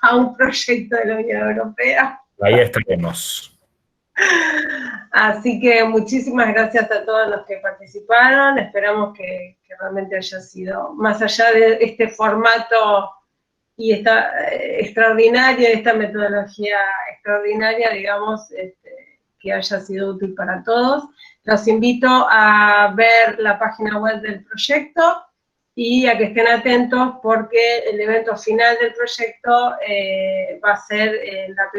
a un proyecto de la Unión Europea. Ahí estaremos. Así que muchísimas gracias a todos los que participaron, esperamos que realmente haya sido, más allá de este formato y esta extraordinaria, esta metodología extraordinaria, digamos, que haya sido útil para todos. Los invito a ver la página web del proyecto y a que estén atentos porque el evento final del proyecto va a ser la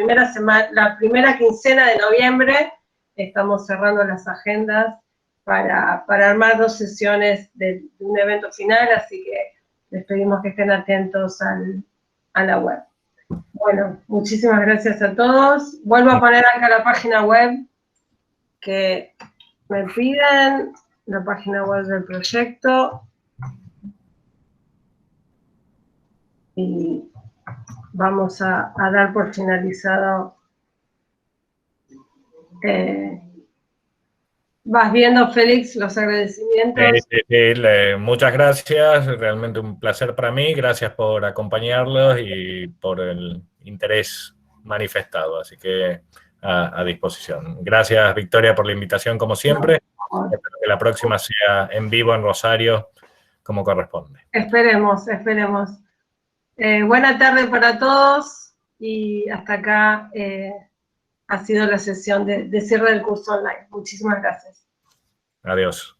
primera quincena de noviembre. Estamos cerrando las agendas para armar 2 sesiones de un evento final, así que les pedimos que estén atentos a la web. Bueno, muchísimas gracias a todos. Vuelvo a poner acá la página web que me piden, la página web del proyecto. Y vamos a dar por finalizado vas viendo, Félix, los agradecimientos. Muchas gracias, realmente un placer para mí, gracias por acompañarlos y por el interés manifestado, así que a disposición. Gracias, Victoria, por la invitación, como siempre. Espero que la próxima sea en vivo en Rosario, como corresponde. Esperemos. Buena tarde para todos y hasta acá ha sido la sesión de cierre del curso online. Muchísimas gracias. Adiós.